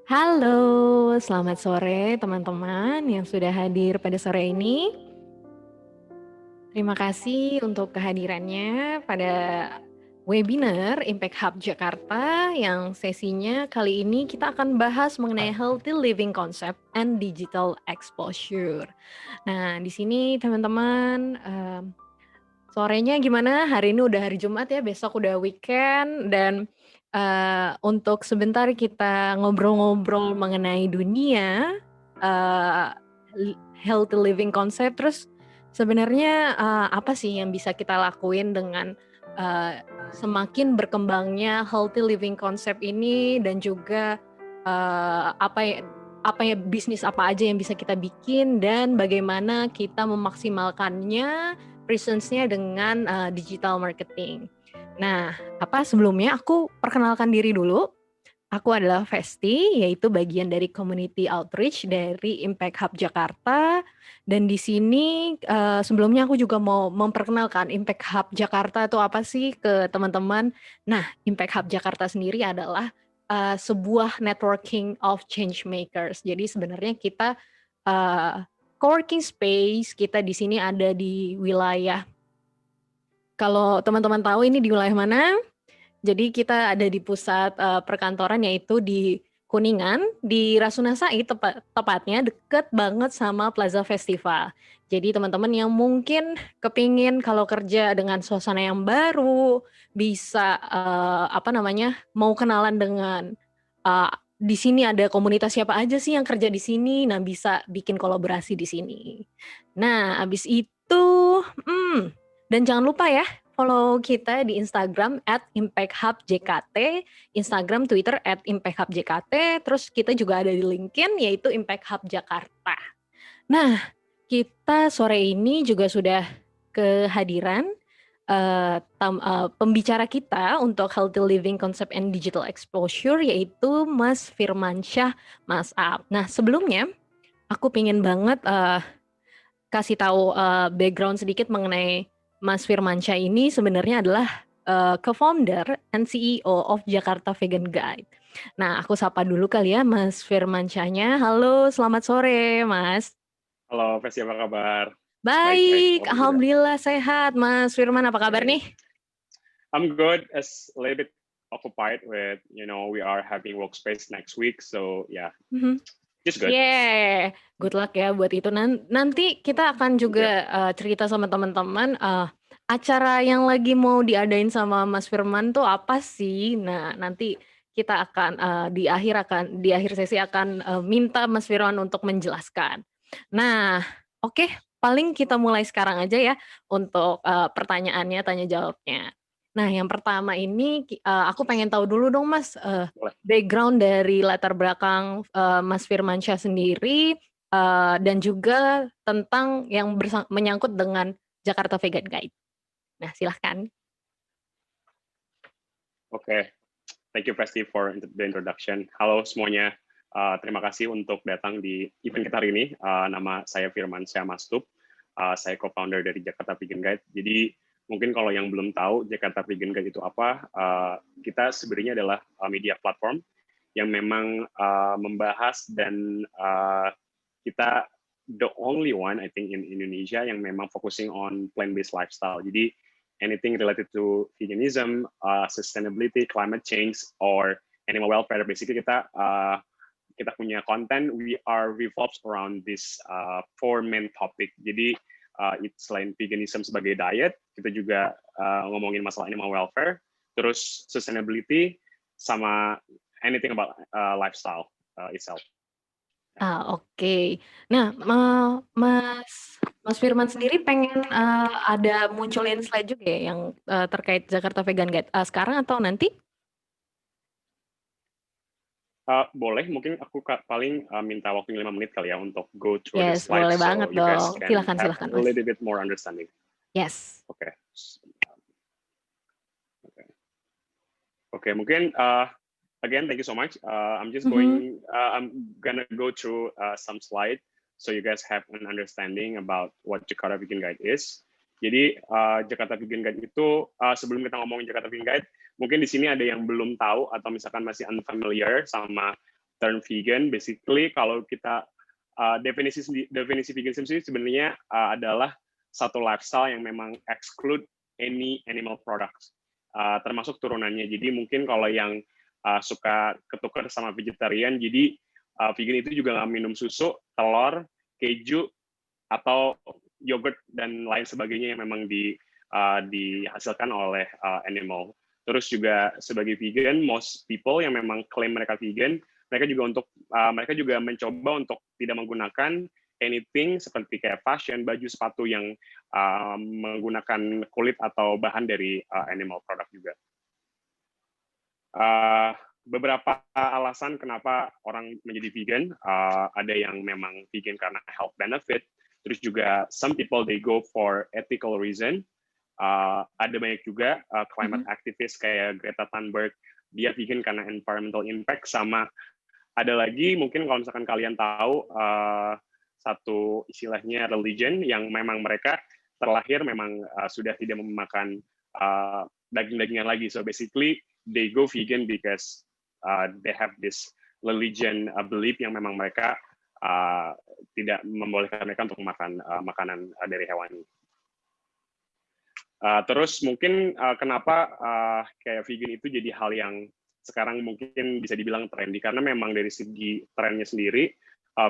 Halo, selamat sore teman-teman yang sudah hadir pada sore ini. Terima kasih untuk kehadirannya pada webinar Impact Hub Jakarta yang sesinya kali ini kita akan bahas mengenai healthy living concept and digital exposure. Nah, di sini teman-teman sorenya gimana? Hari ini udah hari Jumat ya, besok udah weekend dan untuk sebentar kita ngobrol-ngobrol mengenai dunia uh, healthy living concept. Terus sebenarnya apa sih yang bisa kita lakuin dengan semakin berkembangnya healthy living concept ini dan juga apa ya bisnis apa aja yang bisa kita bikin dan bagaimana kita memaksimalkannya presence-nya dengan digital marketing. Nah, sebelumnya aku perkenalkan diri dulu. Aku adalah Vesti, yaitu bagian dari community outreach dari Impact Hub Jakarta. Dan di sini sebelumnya aku juga mau memperkenalkan Impact Hub Jakarta itu apa sih ke teman-teman. Nah, Impact Hub Jakarta sendiri adalah sebuah networking of change makers. Jadi sebenarnya kita uh, co-working space, kita di sini ada di wilayah, kalau teman-teman tahu ini di wilayah mana? Jadi kita ada di pusat perkantoran yaitu di Kuningan, di Rasuna Said tepatnya deket banget sama Plaza Festival. Jadi teman-teman yang mungkin kepingin kalau kerja dengan suasana yang baru, bisa mau kenalan dengan di sini ada komunitas siapa aja sih yang kerja di sini, nah bisa bikin kolaborasi di sini. Nah, abis itu, dan jangan lupa ya, follow kita di Instagram @impacthubjkt, Instagram, Twitter @impacthubjkt, terus kita juga ada di LinkedIn yaitu Impact Hub Jakarta. Nah, kita sore ini juga sudah kehadiran pembicara kita untuk healthy living concept and digital exposure yaitu Mas Firmansyah Mas Ab. Nah, sebelumnya aku pengen banget kasih tahu background sedikit mengenai Mas Firmansyah ini sebenarnya adalah co-founder and CEO of Jakarta Vegan Guide. Nah, aku sapa dulu kali ya Mas Firmansyahnya. Halo, selamat sore, Mas. Halo, Festi, apa kabar? Baik-baik, Baik, alhamdulillah. alhamdulillah sehat. Mas Firman, apa kabar Okay. nih? I'm good. It's a little bit occupied with, we are having workspace next week. So yeah, Mhm. just good. Yeah, good luck ya buat itu. Nanti kita akan Thank you. juga cerita sama teman-teman acara yang lagi mau diadain sama Mas Firman tuh apa sih? Nah, nanti kita akan di akhir sesi akan minta Mas Firman untuk menjelaskan. Nah, oke, paling kita mulai sekarang aja ya untuk pertanyaannya, tanya jawabnya. Nah, yang pertama ini aku pengen tahu dulu dong Mas, Boleh. background dari latar belakang Mas Firmansyah sendiri dan juga tentang yang menyangkut dengan Jakarta Vegan Guide. Nah, silahkan. Okay. Thank you, Festi, for the introduction. Halo semuanya. Terima kasih untuk datang di event kita hari ini. Nama saya Firman Syah Mastup. Saya co-founder dari Jakarta Vegan Guide. Jadi mungkin kalau yang belum tahu Jakarta Vegan Guide itu apa, kita sebenarnya adalah media platform yang memang membahas dan kita the only one I think in Indonesia yang memang focusing on plant-based lifestyle. Jadi anything related to veganism, sustainability, climate change, or animal welfare, basically kita punya konten we are revolves around this four main topic. Jadi selain veganism sebagai diet, kita juga ngomongin masalah animal welfare, terus sustainability, sama anything about lifestyle itself. Oke. Nah, Mas Firman sendiri pengen ada munculin slide juga ya yang terkait Jakarta Vegan Guide sekarang atau nanti? Boleh, mungkin aku paling minta waktu 5 menit kali ya untuk go through the Yes, slides boleh so banget you guys dong. can Silahkan, have silahkan, a Mas. little bit more understanding. Yes. Okay. Okay, mungkin again, thank you so much. I'm gonna go through some slide so you guys have an understanding about what Jakarta Vegan Guide is. Jadi Jakarta Vegan Guide itu sebelum kita ngomongin Jakarta Vegan Guide, mungkin di sini ada yang belum tahu atau misalkan masih unfamiliar sama term vegan. Basically kalau kita definisi veganism sendiri sebenarnya adalah satu lifestyle yang memang exclude any animal products, termasuk turunannya. Jadi mungkin kalau yang suka ketukar sama vegetarian, jadi vegan itu juga nggak minum susu, telur, keju, atau yogurt dan lain sebagainya yang memang dihasilkan oleh animal. Terus juga sebagai vegan, most people yang memang klaim mereka vegan, mereka juga mencoba untuk tidak menggunakan anything seperti kayak fashion, baju, sepatu yang menggunakan kulit atau bahan dari animal product juga. Beberapa alasan kenapa orang menjadi vegan, ada yang memang vegan karena health benefit, terus juga some people they go for ethical reason. Ada banyak juga climate activist kayak Greta Thunberg, dia vegan karena environmental impact, sama ada lagi mungkin kalau misalkan kalian tahu satu istilahnya religion yang memang mereka terlahir memang sudah tidak memakan daging-dagingan lagi. So basically they go vegan because they have this religion belief yang memang mereka tidak membolehkan mereka untuk makan makanan dari hewani. Terus mungkin kenapa kayak vegan itu jadi hal yang sekarang mungkin bisa dibilang trendy, karena memang dari segi trennya sendiri,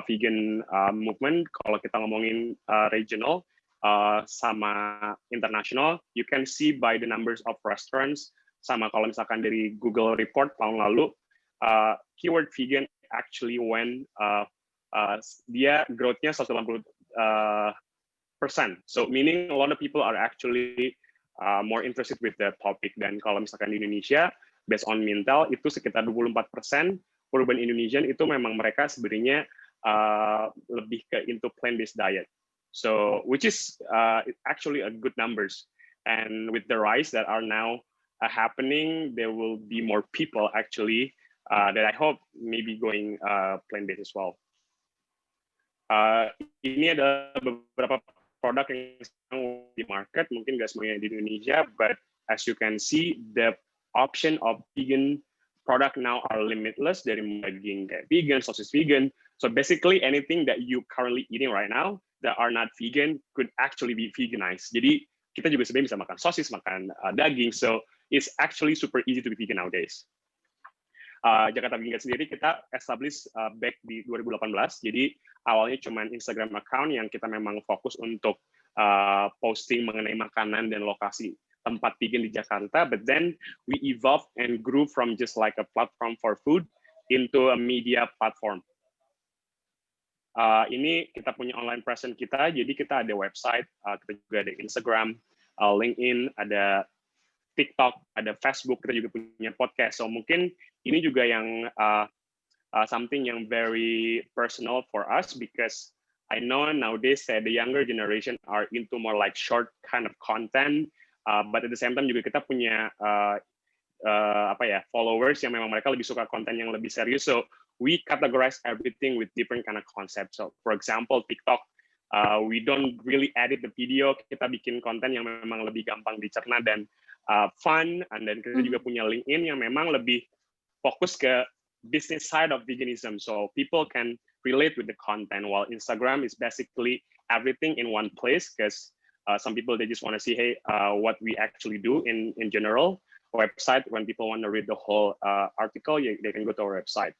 vegan movement, kalau kita ngomongin regional sama international, you can see by the numbers of restaurants, sama kalau misalkan dari Google report tahun lalu, keyword vegan actually went, dia growth-nya 180%. So meaning a lot of people are actually more interested with the topic. Dan kalau misalkan di Indonesia, based on Mintel, itu sekitar 24% urban Indonesian itu memang mereka sebenarnya lebih ke into plant-based diet. So which is actually a good numbers. And with the rise that are now happening, there will be more people actually that I hope maybe going plant-based as well. Ini ada beberapa produk yang sedang di market, mungkin nggak semuanya di Indonesia, but as you can see, the option of vegan product now are limitless, dari daging kayak vegan, sosis vegan. So basically anything that you currently eating right now that are not vegan could actually be veganized. Jadi kita juga sebenarnya bisa makan sosis, makan daging, so it's actually super easy to be vegan nowadays. Jakarta Vegan sendiri kita establish back di 2018, jadi awalnya cuma Instagram account yang kita memang fokus untuk posting mengenai makanan dan lokasi tempat vegan di Jakarta, but then we evolved and grew from just like a platform for food into a media platform. Ini kita punya online presence kita, jadi kita ada website, kita juga ada Instagram, LinkedIn, ada TikTok, ada Facebook, kita juga punya podcast. So mungkin ini juga yang something yang very personal for us, because I know nowadays the younger generation are into more like short kind of content, but at the same time juga kita punya followers yang memang mereka lebih suka konten yang lebih serius. So we categorize everything with different kind of concepts. So for example, TikTok, we don't really edit the video, kita bikin konten yang memang lebih gampang dicerna dan fun, dan kita juga punya LinkedIn yang memang lebih fokus ke business side of veganism, so people can relate with the content, while Instagram is basically everything in one place, because some people they just want to see, hey, what we actually do in general. Website, when people want to read the whole article, they can go to our website.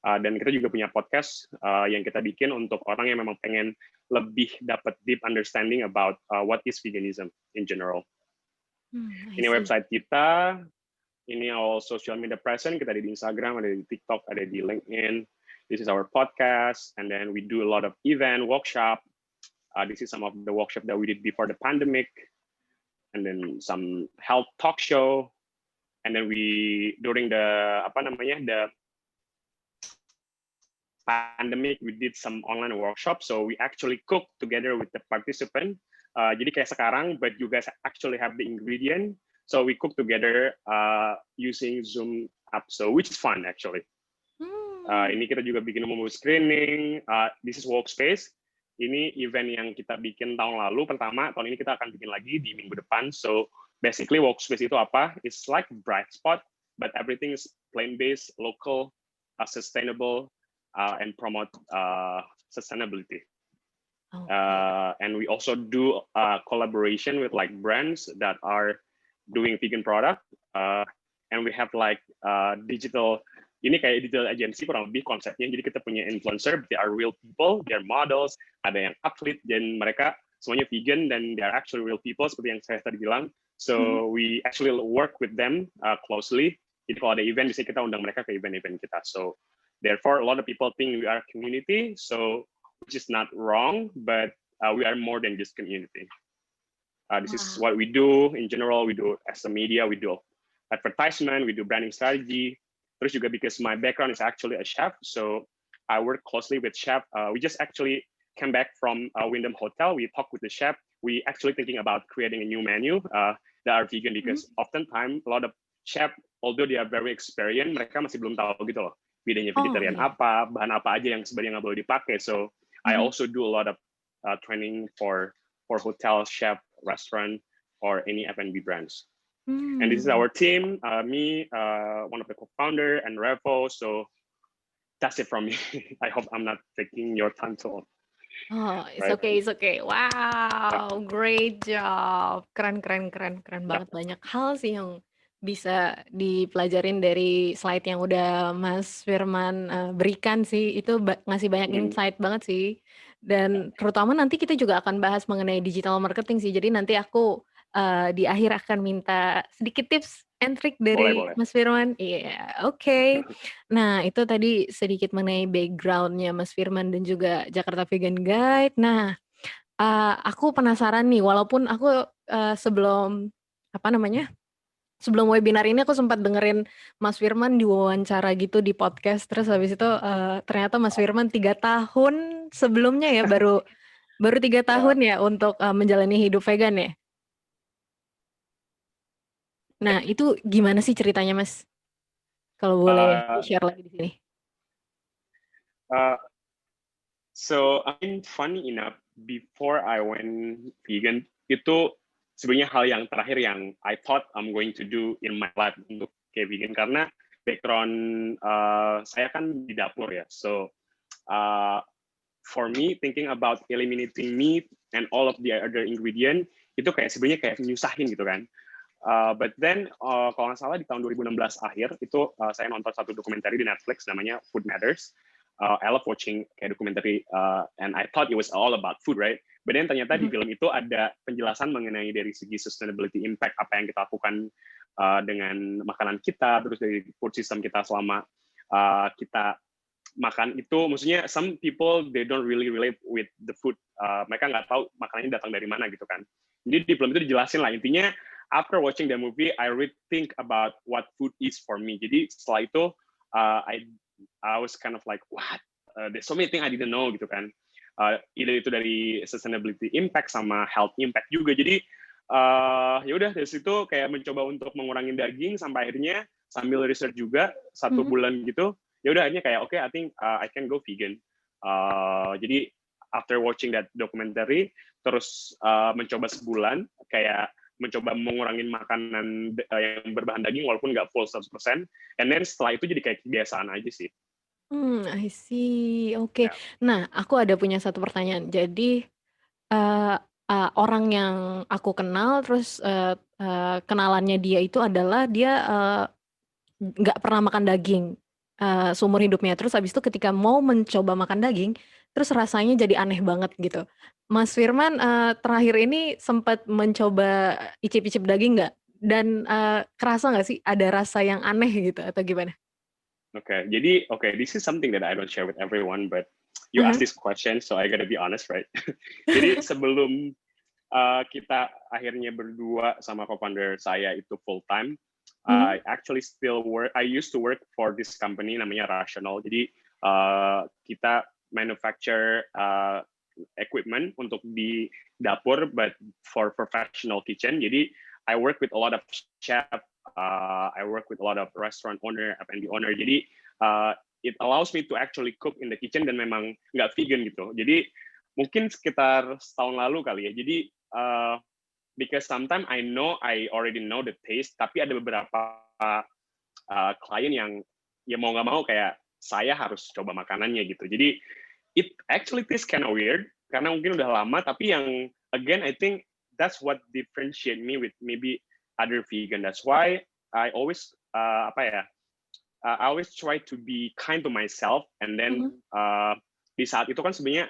Dan kita juga punya podcast yang kita bikin untuk orang yang memang pengen lebih dapat deep understanding about what is veganism in general. Ini website kita, ini all social media present, kita ada di Instagram, ada di TikTok, ada di LinkedIn. This is our podcast, and then we do a lot of event, workshop. This is some of the workshop that we did before the pandemic, and then some health talk show, and then we during the pandemic we did some online workshop, so we actually cook together with the participant. Jadi kayak sekarang, but you guys actually have the ingredient, so we cook together using Zoom app, so which is fun actually. Ini kita juga bikin umum screening. This is Workspace. Ini event yang kita bikin tahun lalu pertama, tahun ini kita akan bikin lagi di minggu depan. So basically Workspace itu apa? It's like bright spot, but everything is plant-based, local, sustainable, and promote sustainability. Oke. And we also do collaboration with like brands that are doing vegan product, and we have like digital. Ini kayak digital agency kurang lebih konsepnya. Jadi kita punya influencer, they are real people, they are models, ada yang athlete, dan mereka semuanya vegan dan they are actually real people seperti yang saya tadi bilang. So we actually work with them closely. Jadi kalau ada event, biasanya kita undang mereka ke event-event kita. So therefore, a lot of people think we are a community, so which is not wrong, but we are more than just community. This is what we do in general. We do as a media, we do advertisement, we do branding strategy. Terus juga because my background is actually a chef, so I work closely with chef. We just actually came back from Wyndham Hotel. We talked with the chef. We actually thinking about creating a new menu that are vegan because oftentimes a lot of chef, although they are very experienced, mereka masih belum tahu gitu loh bedanya vegetarian apa, bahan apa aja yang sebenarnya nggak boleh dipakai. So I also do a lot of training for hotel, chef, restaurant, or any F&B brands. And this is our team, me, one of the co-founder, and Revo. So that's it from me. I hope I'm not taking your time too long. Oh, it's Right. okay, it's okay. Wow, great job. Keren banget. Banyak hal sih yang bisa dipelajarin dari slide yang udah Mas Firman berikan sih. Itu ngasih banyak insight banget sih. Dan terutama nanti kita juga akan bahas mengenai digital marketing sih. Jadi nanti aku di akhir akan minta sedikit tips and trick dari Boleh. Mas Firman. Iya, oke. Nah, itu tadi sedikit mengenai background-nya Mas Firman dan juga Jakarta Vegan Guide. Nah, aku penasaran nih, walaupun aku sebelum sebelum webinar ini aku sempat dengerin Mas Firman diwawancara gitu di podcast. Terus habis itu ternyata Mas Firman 3 tahun sebelumnya ya baru 3 tahun ya untuk menjalani hidup vegan ya. Nah, itu gimana sih ceritanya, Mas? Kalau boleh di-share lagi di sini. So I mean, funny enough, before I went vegan, itu sebenarnya hal yang terakhir yang I thought I'm going to do in my life untuk kayak vegan, karena background saya kan di dapur ya. So for me, thinking about eliminating meat and all of the other ingredient, itu kayak sebenarnya kayak nyusahin gitu kan. But then kalau nggak salah di tahun 2016 akhir itu saya nonton satu dokumenter di Netflix namanya Food Matters. I love watching kayak documentary and I thought it was all about food, right? But then ternyata di film itu ada penjelasan mengenai dari segi sustainability impact apa yang kita lakukan dengan makanan kita, terus dari food system kita selama kita makan itu. Maksudnya some people they don't really relate with the food. Mereka nggak tahu makanannya datang dari mana gitu kan. Jadi di film itu dijelasin lah intinya. After watching the movie, I really think about what food is for me. Jadi setelah itu I was kind of like, what? There's so many things I didn't know gitu kan. Either itu dari sustainability impact sama health impact juga. Jadi ya udah dari situ kayak mencoba untuk mengurangi daging sampai akhirnya sambil research juga 1 bulan gitu. Ya udah akhirnya kayak okay, I think I can go vegan. Jadi after watching that documentary terus mencoba sebulan kayak mencoba mengurangi makanan yang berbahan daging walaupun nggak full 100%. And then setelah itu jadi kayak kebiasaan aja sih. I see. Oke. Nah, aku ada punya satu pertanyaan. Jadi orang yang aku kenal terus kenalannya dia itu adalah dia nggak pernah makan daging seumur hidupnya. Terus habis itu ketika mau mencoba makan daging, terus rasanya jadi aneh banget gitu. Mas Firman terakhir ini sempat mencoba icip-icip daging nggak? Dan kerasa nggak sih ada rasa yang aneh gitu atau gimana? Jadi this is something that I don't share with everyone, but you ask this question, so I gotta be honest, right? Jadi sebelum kita akhirnya berdua sama co-founder saya itu full time, I actually still work. I used to work for this company namanya Rational. Jadi kita manufacture equipment untuk di dapur, but for professional kitchen. Jadi I work with a lot of chef. I work with a lot of restaurant owner, F&B owner. Jadi it allows me to actually cook in the kitchen dan memang nggak vegan gitu. Jadi mungkin sekitar setahun lalu kali ya. Jadi because sometimes I already know the taste, tapi ada beberapa klien yang ya mau nggak mau kayak saya harus coba makanannya gitu. Jadi it actually tastes kind of weird karena mungkin udah lama, tapi yang again I think that's what differentiate me with maybe other vegan. That's why I always I always try to be kind to myself, and then Mhm. di saat itu kan sebenarnya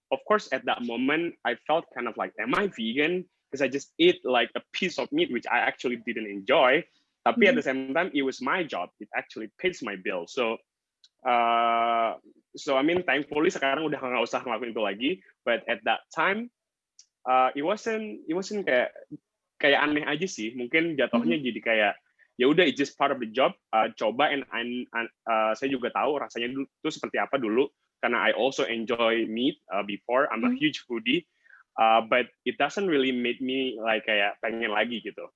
of course at that moment I felt kind of like, am I vegan? Because I just eat like a piece of meat which I actually didn't enjoy. Tapi at Mhm. the same time, it was my job. It actually pays my bill. Uh, so I mean, thankfully sekarang udah nggak usah ngelakuin itu lagi. But at that time, it wasn't kayak aneh aja sih. Mungkin Mhm. jatuhnya jadi kayak ya udah it's just part of the job. Coba saya juga tahu rasanya dulu itu seperti apa dulu karena I also enjoy meat before. I'm a Mhm. huge foodie. But it doesn't really make me like kayak pengen lagi gitu.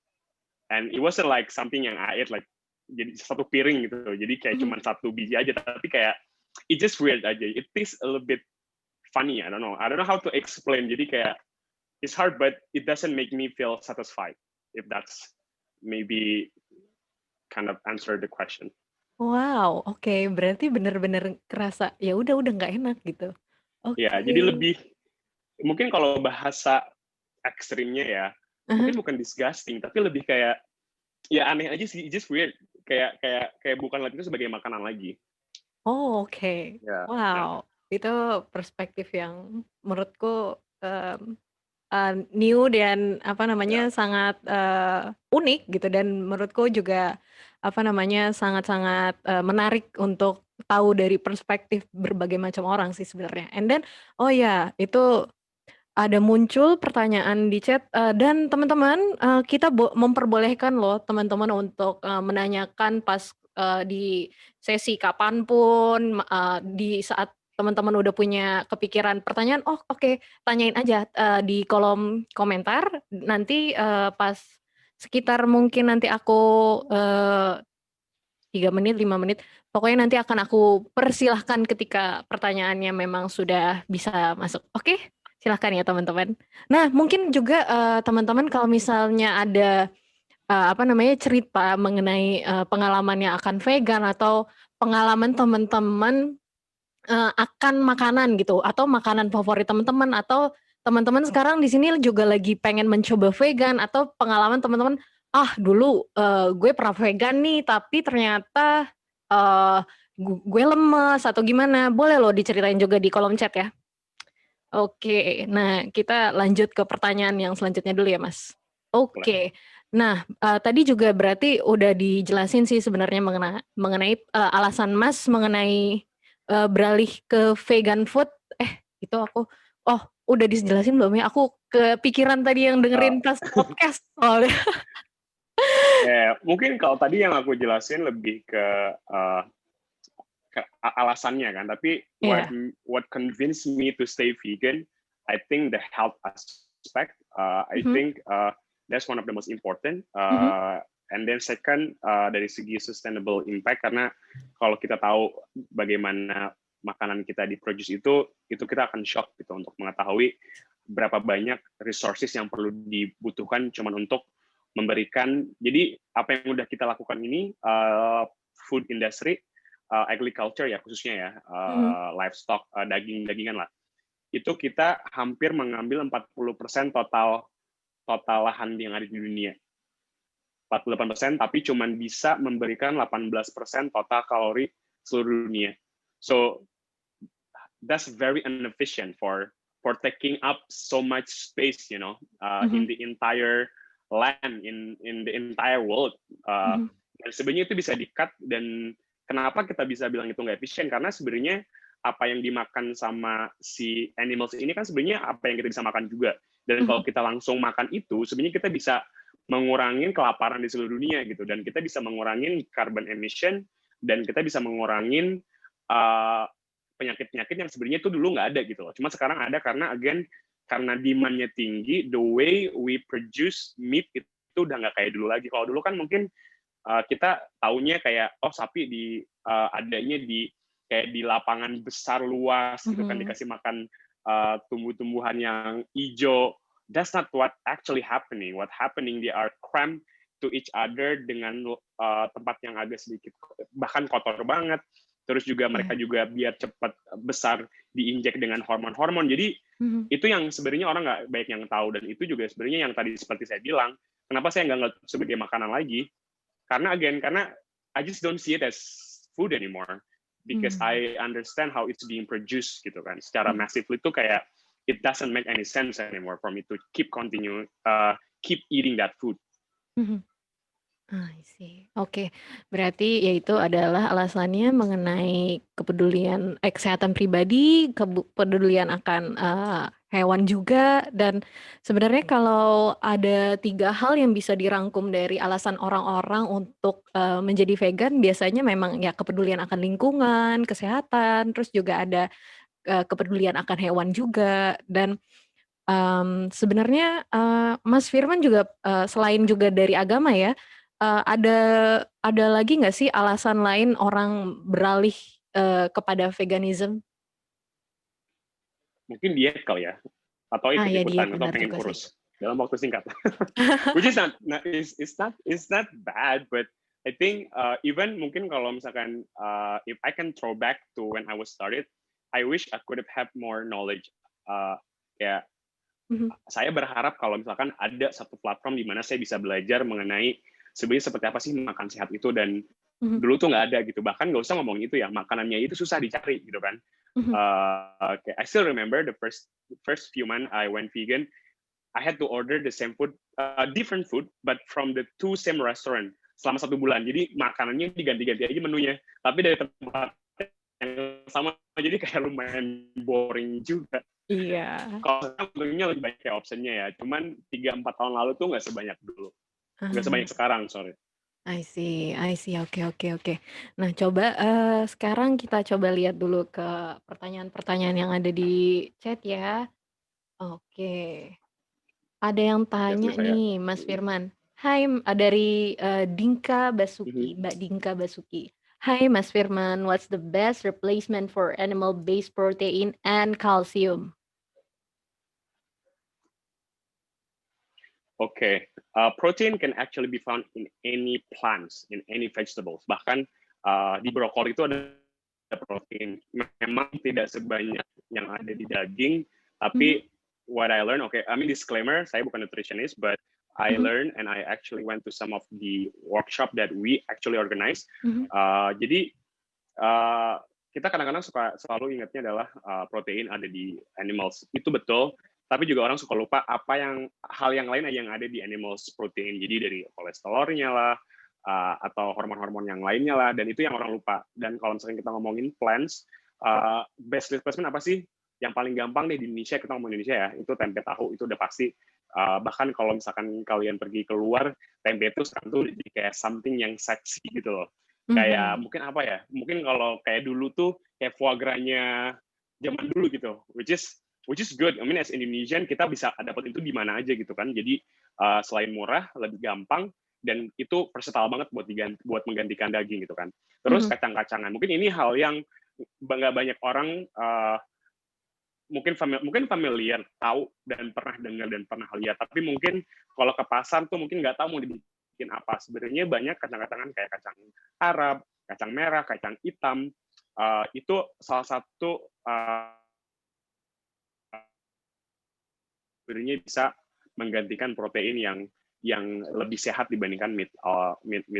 And it wasn't like something yang I ate like jadi satu piring gitu. Jadi kayak Mhm. cuma satu biji aja tapi kayak it just weird aja. It tastes a little bit funny. I don't know. I don't know how to explain. Jadi kayak it's hard, but it doesn't make me feel satisfied. If that's maybe kind of answer the question. Wow, oke, berarti bener-bener kerasa, ya udah nggak enak gitu. Ya, Oke. jadi lebih mungkin kalau bahasa ekstrimnya ya, Ah mungkin bukan disgusting, tapi lebih kayak ya aneh aja sih, just weird. Kayak bukan lagi itu sebagai makanan lagi. Oh, oke. Ya, ya, Wow, itu perspektif yang menurutku, new dan apa ya. namanya, sangat, unik gitu dan menurutku juga apa namanya, sangat-sangat, menarik untuk tahu dari perspektif berbagai macam orang sih sebenarnya. And then oh ya, itu ada muncul pertanyaan di chat, dan teman-teman, kita memperbolehkan loh teman-teman untuk, menanyakan pas, di sesi kapan pun, di saat teman-teman udah punya kepikiran pertanyaan, oh oke, tanyain aja, di kolom komentar, nanti, pas sekitar mungkin nanti aku, 3 menit, 5 menit, pokoknya nanti akan aku persilahkan ketika pertanyaannya memang sudah bisa masuk. Oke? Silahkan ya teman-teman. Nah mungkin juga, teman-teman kalau misalnya ada, apa namanya, cerita mengenai, pengalamannya akan vegan atau pengalaman teman-teman, akan makanan gitu, atau makanan favorit teman-teman, atau teman-teman sekarang di sini juga lagi pengen mencoba vegan, atau pengalaman teman-teman, "Ah dulu, gue pernah vegan nih tapi ternyata, eee, gue lemes," atau gimana, boleh loh diceritain juga di kolom chat ya. Oke, nah kita lanjut ke pertanyaan yang selanjutnya dulu ya, Mas. Boleh. Oke, nah, tadi juga berarti udah dijelasin sih sebenarnya mengenai, alasan Mas mengenai, beralih ke vegan food. Itu aku oh udah dijelasin belum ya? Aku kepikiran tadi yang Uh, dengerin pas podcast soalnya. mungkin kalau tadi yang aku jelasin lebih uh, ke alasannya kan, tapi Iya, what convinced me to stay vegan, I think the health aspect. I mhm, think that's one of the most important. mhm, And then second dari segi sustainable impact karena kalau kita tahu bagaimana makanan kita diproduce itu kita akan shock gitu untuk mengetahui berapa banyak resources yang perlu dibutuhkan cuman untuk memberikan. Jadi apa yang udah kita lakukan ini food industry agriculture ya khususnya ya mhm. livestock daging-dagingan lah itu kita hampir mengambil 40% total total lahan yang ada di dunia 48% tapi cuma bisa memberikan 18% total kalori seluruh dunia so that's very inefficient for taking up so much space in Mhm, the entire land in the entire world mhm, dan sebenarnya itu bisa di-cut dan kenapa kita bisa bilang itu nggak efisien karena sebenarnya apa yang dimakan sama si animals ini kan sebenarnya apa yang kita bisa makan juga dan kalau mhm, kita langsung makan itu sebenarnya kita bisa mengurangi kelaparan di seluruh dunia gitu dan kita bisa mengurangi carbon emission dan kita bisa mengurangi uh, penyakit-penyakit yang sebenarnya itu dulu nggak ada gitu loh. Cuma sekarang ada karena again karena demand-nya tinggi, the way we produce meat itu udah nggak kayak dulu lagi. Kalau dulu kan mungkin kita taunya kayak oh sapi adanya di kayak di lapangan besar luas gitu kan mhm, dikasih makan tumbuh-tumbuhan yang hijau. That's not what actually happening. What happening they are cramped to each other dengan tempat yang agak sedikit bahkan kotor banget terus juga mereka Iya. juga biar cepat besar diinjek dengan hormon-hormon. Jadi Mhm. itu yang sebenarnya orang nggak banyak yang tahu, dan itu juga sebenarnya yang tadi seperti saya bilang, kenapa saya nggak ngeliat sebagai makanan lagi, karena I just don't see it as food anymore because Mmm. I understand how it's being produced gitu kan, secara Mhm. massively itu kayak it doesn't make any sense anymore for me to keep eating that food. Mhm. I see. Oke, berarti ya itu adalah alasannya mengenai kepedulian kesehatan pribadi, kepedulian akan, hewan juga, dan sebenarnya kalau ada 3 hal yang bisa dirangkum dari alasan orang-orang untuk, menjadi vegan, biasanya memang ya kepedulian akan lingkungan, kesehatan, terus juga ada, kepedulian akan hewan juga. Dan sebenarnya, Mas Firman juga, selain juga dari agama ya, ada lagi nggak sih alasan lain orang beralih, kepada veganism? Mungkin diet kali ya, atau Ah, ya diet ikut-ikutan, atau benar pengen juga sih. kurus dalam waktu singkat. Which is not bad, but I think even mungkin kalau misalkan if I can throw back to when I was started, I wish I could have had more knowledge. Kayak Mhm. saya berharap kalau misalkan ada satu platform di mana saya bisa belajar mengenai sebenarnya seperti apa sih makan sehat itu, dan Mhm. dulu tuh nggak ada gitu, bahkan nggak usah ngomongin itu ya, makanannya itu susah dicari gitu kan. Mhm. I still remember the first few months I went vegan, I had to order the same food, different food, but from the two same restaurant selama 1 bulan. Jadi makanannya diganti-ganti aja menunya, tapi dari tempat yang sama. Jadi kayak lumayan boring juga. Iya. Kalau sekarang menunya lebih banyak kayak optionnya ya. Cuman 3-4 tahun lalu tuh nggak sebanyak dulu, nggak sebanyak Ah, sekarang, sorry. I see I see. Oke oke oke. Nah coba, sekarang kita coba lihat dulu ke pertanyaan-pertanyaan yang ada di chat ya. Oke. Ada yang Ya tanya seperti saya. nih, Mas Firman. Hai, dari Dinka Basuki, Mhm. Mbak Dinka Basuki. Hai Mas Firman, what's the best replacement for animal-based protein and calcium? Okay, protein can actually be found in any plants, in any vegetables. Bahkan di brokoli itu ada protein. Memang tidak sebanyak yang ada di daging, Mhm. tapi what I learned, okay, I mean disclaimer, saya bukan nutritionist, but I Mhm. learned and I actually went to some of the workshop that we actually organize. Mhm. Jadi uh, kita kadang-kadang suka selalu ingatnya adalah protein ada di animals, itu betul, tapi juga orang suka lupa hal yang lain yang ada di animals protein. Jadi dari kolesterolnya lah, atau hormon-hormon yang lainnya lah, dan itu yang orang lupa. Dan kalau misalnya kita ngomongin plants, best replacement apa sih? Yang paling gampang nih di Indonesia, kita ngomong Indonesia ya, itu tempe tahu, itu udah pasti. Bahkan kalau misalkan kalian pergi keluar, tempe itu sekarang tuh jadi kayak something yang seksi gitu loh. Kayak Mhm. mungkin apa ya? Mungkin kalau kayak dulu tuh kayak foie gras-nya zaman dulu gitu, which is good. I mean as Indonesian kita bisa dapat itu di mana aja gitu kan. Jadi selain murah, lebih gampang, dan itu versatile banget buat menggantikan daging gitu kan. Terus Mhm. kacang-kacangan. Mungkin ini hal yang nggak banyak orang mungkin familiar, tahu dan pernah dengar dan pernah lihat, tapi mungkin kalau ke pasar tuh mungkin nggak tahu mau dibikin apa. Sebenarnya banyak kacang-kacangan kayak kacang Arab, kacang merah, kacang hitam. Itu salah satu sebenarnya bisa menggantikan protein yang lebih sehat dibandingkan meat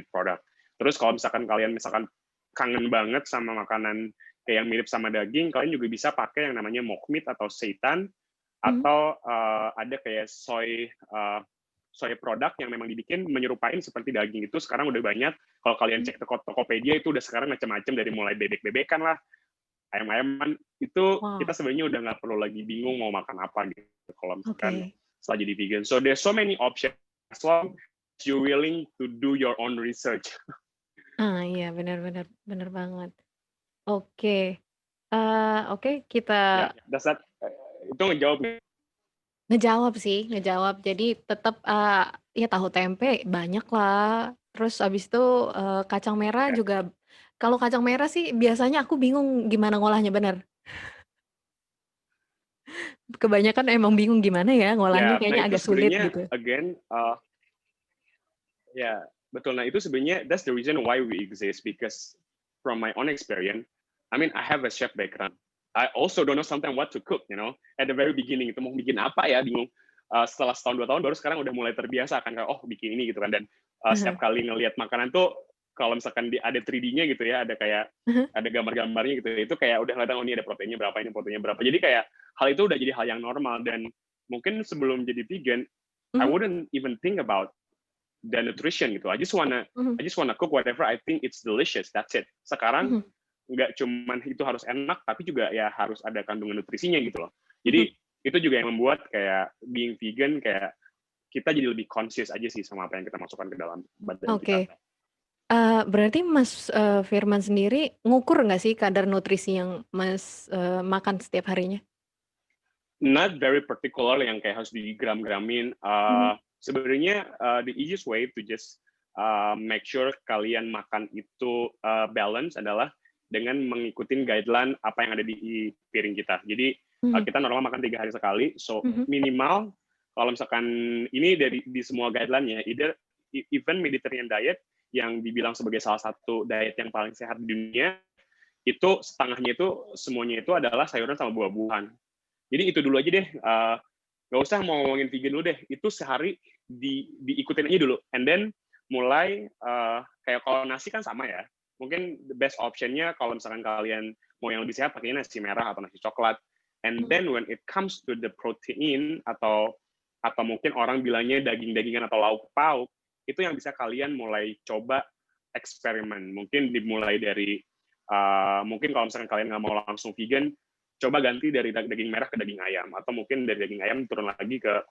product. Terus kalau misalkan kalian kangen banget sama makanan kayak yang mirip sama daging, kalian juga bisa pakai yang namanya mock meat atau seitan, Mhm. atau ada kayak soy produk yang memang dibikin menyerupai seperti daging. Itu sekarang udah banyak. Kalau kalian Mhm. cek Tokopedia itu udah sekarang macam-macam, dari mulai bebek-bebekan lah, ayam-ayaman, itu kita Wow. sebenarnya udah nggak perlu lagi bingung mau makan apa gitu kalau misalkan Oke. setelah jadi vegan. So there's so many options as long as you willing to do your own research. Ah, iya benar benar benar banget. Oke. Oke kita Ya, itu ngejawab. ngejawab sih, ngejawab. Jadi tetap, ya tahu tempe banyak lah, terus habis itu, kacang merah Ya, juga kalau kacang merah sih biasanya aku bingung gimana ngolahnya, bener. Kebanyakan emang bingung gimana ya ngolahnya, ya. Nah kayaknya itu agak sulit sebenarnya gitu. again, ya betul. Nah itu sebenarnya that's the reason why we exist, because from my own experience, I mean, I have a chef background. I also don't know sometimes what to cook, at the very beginning itu mau bikin apa ya, bingung. Setelah setahun 2 tahun baru sekarang udah mulai terbiasa kan, kayak bikin ini gitu kan. Dan setiap kali ngelihat makanan tuh kalau misalkan ada 3D-nya gitu ya, ada kayak ada gambar-gambarnya gitu, itu kayak udah ngeliat, ini ada proteinnya berapa, ini proteinnya berapa. Jadi kayak hal itu udah jadi hal yang normal. Dan mungkin sebelum jadi vegan, I wouldn't even think about the nutrition gitu. I just wanna cook whatever I think it's delicious. That's it. Sekarang nggak cuman itu harus enak, tapi juga ya harus ada kandungan nutrisinya gitu loh. Jadi itu juga yang membuat kayak being vegan kayak kita jadi lebih conscious aja sih sama apa yang kita masukkan ke dalam badan kita. Berarti Mas Firman sendiri ngukur nggak sih kadar nutrisi yang Mas makan setiap harinya? Not very particular yang kayak harus digram-gramin. Sebenarnya the easiest way to just make sure kalian makan itu balance adalah dengan mengikuti guideline apa yang ada di piring kita. Jadi kita normal makan 3 hari sekali, so minimal kalau misalkan ini di semua guideline-nya, even Mediterranean diet yang dibilang sebagai salah satu diet yang paling sehat di dunia, itu setengahnya itu semuanya itu adalah sayuran sama buah-buahan. Jadi itu dulu aja deh, nggak usah mau ngomongin vegan dulu deh, itu sehari diikutin aja dulu, and then mulai kayak kalau nasi kan sama ya, mungkin the best option-nya kalau misalkan kalian mau yang lebih sehat pakainya nasi merah atau nasi coklat, and then when it comes to the protein atau mungkin orang bilangnya daging-dagingan atau lauk pauk, itu yang bisa kalian mulai coba eksperimen. Mungkin dimulai dari mungkin kalau misalkan kalian nggak mau langsung vegan, coba ganti dari daging merah ke daging ayam, atau mungkin dari daging ayam turun lagi ke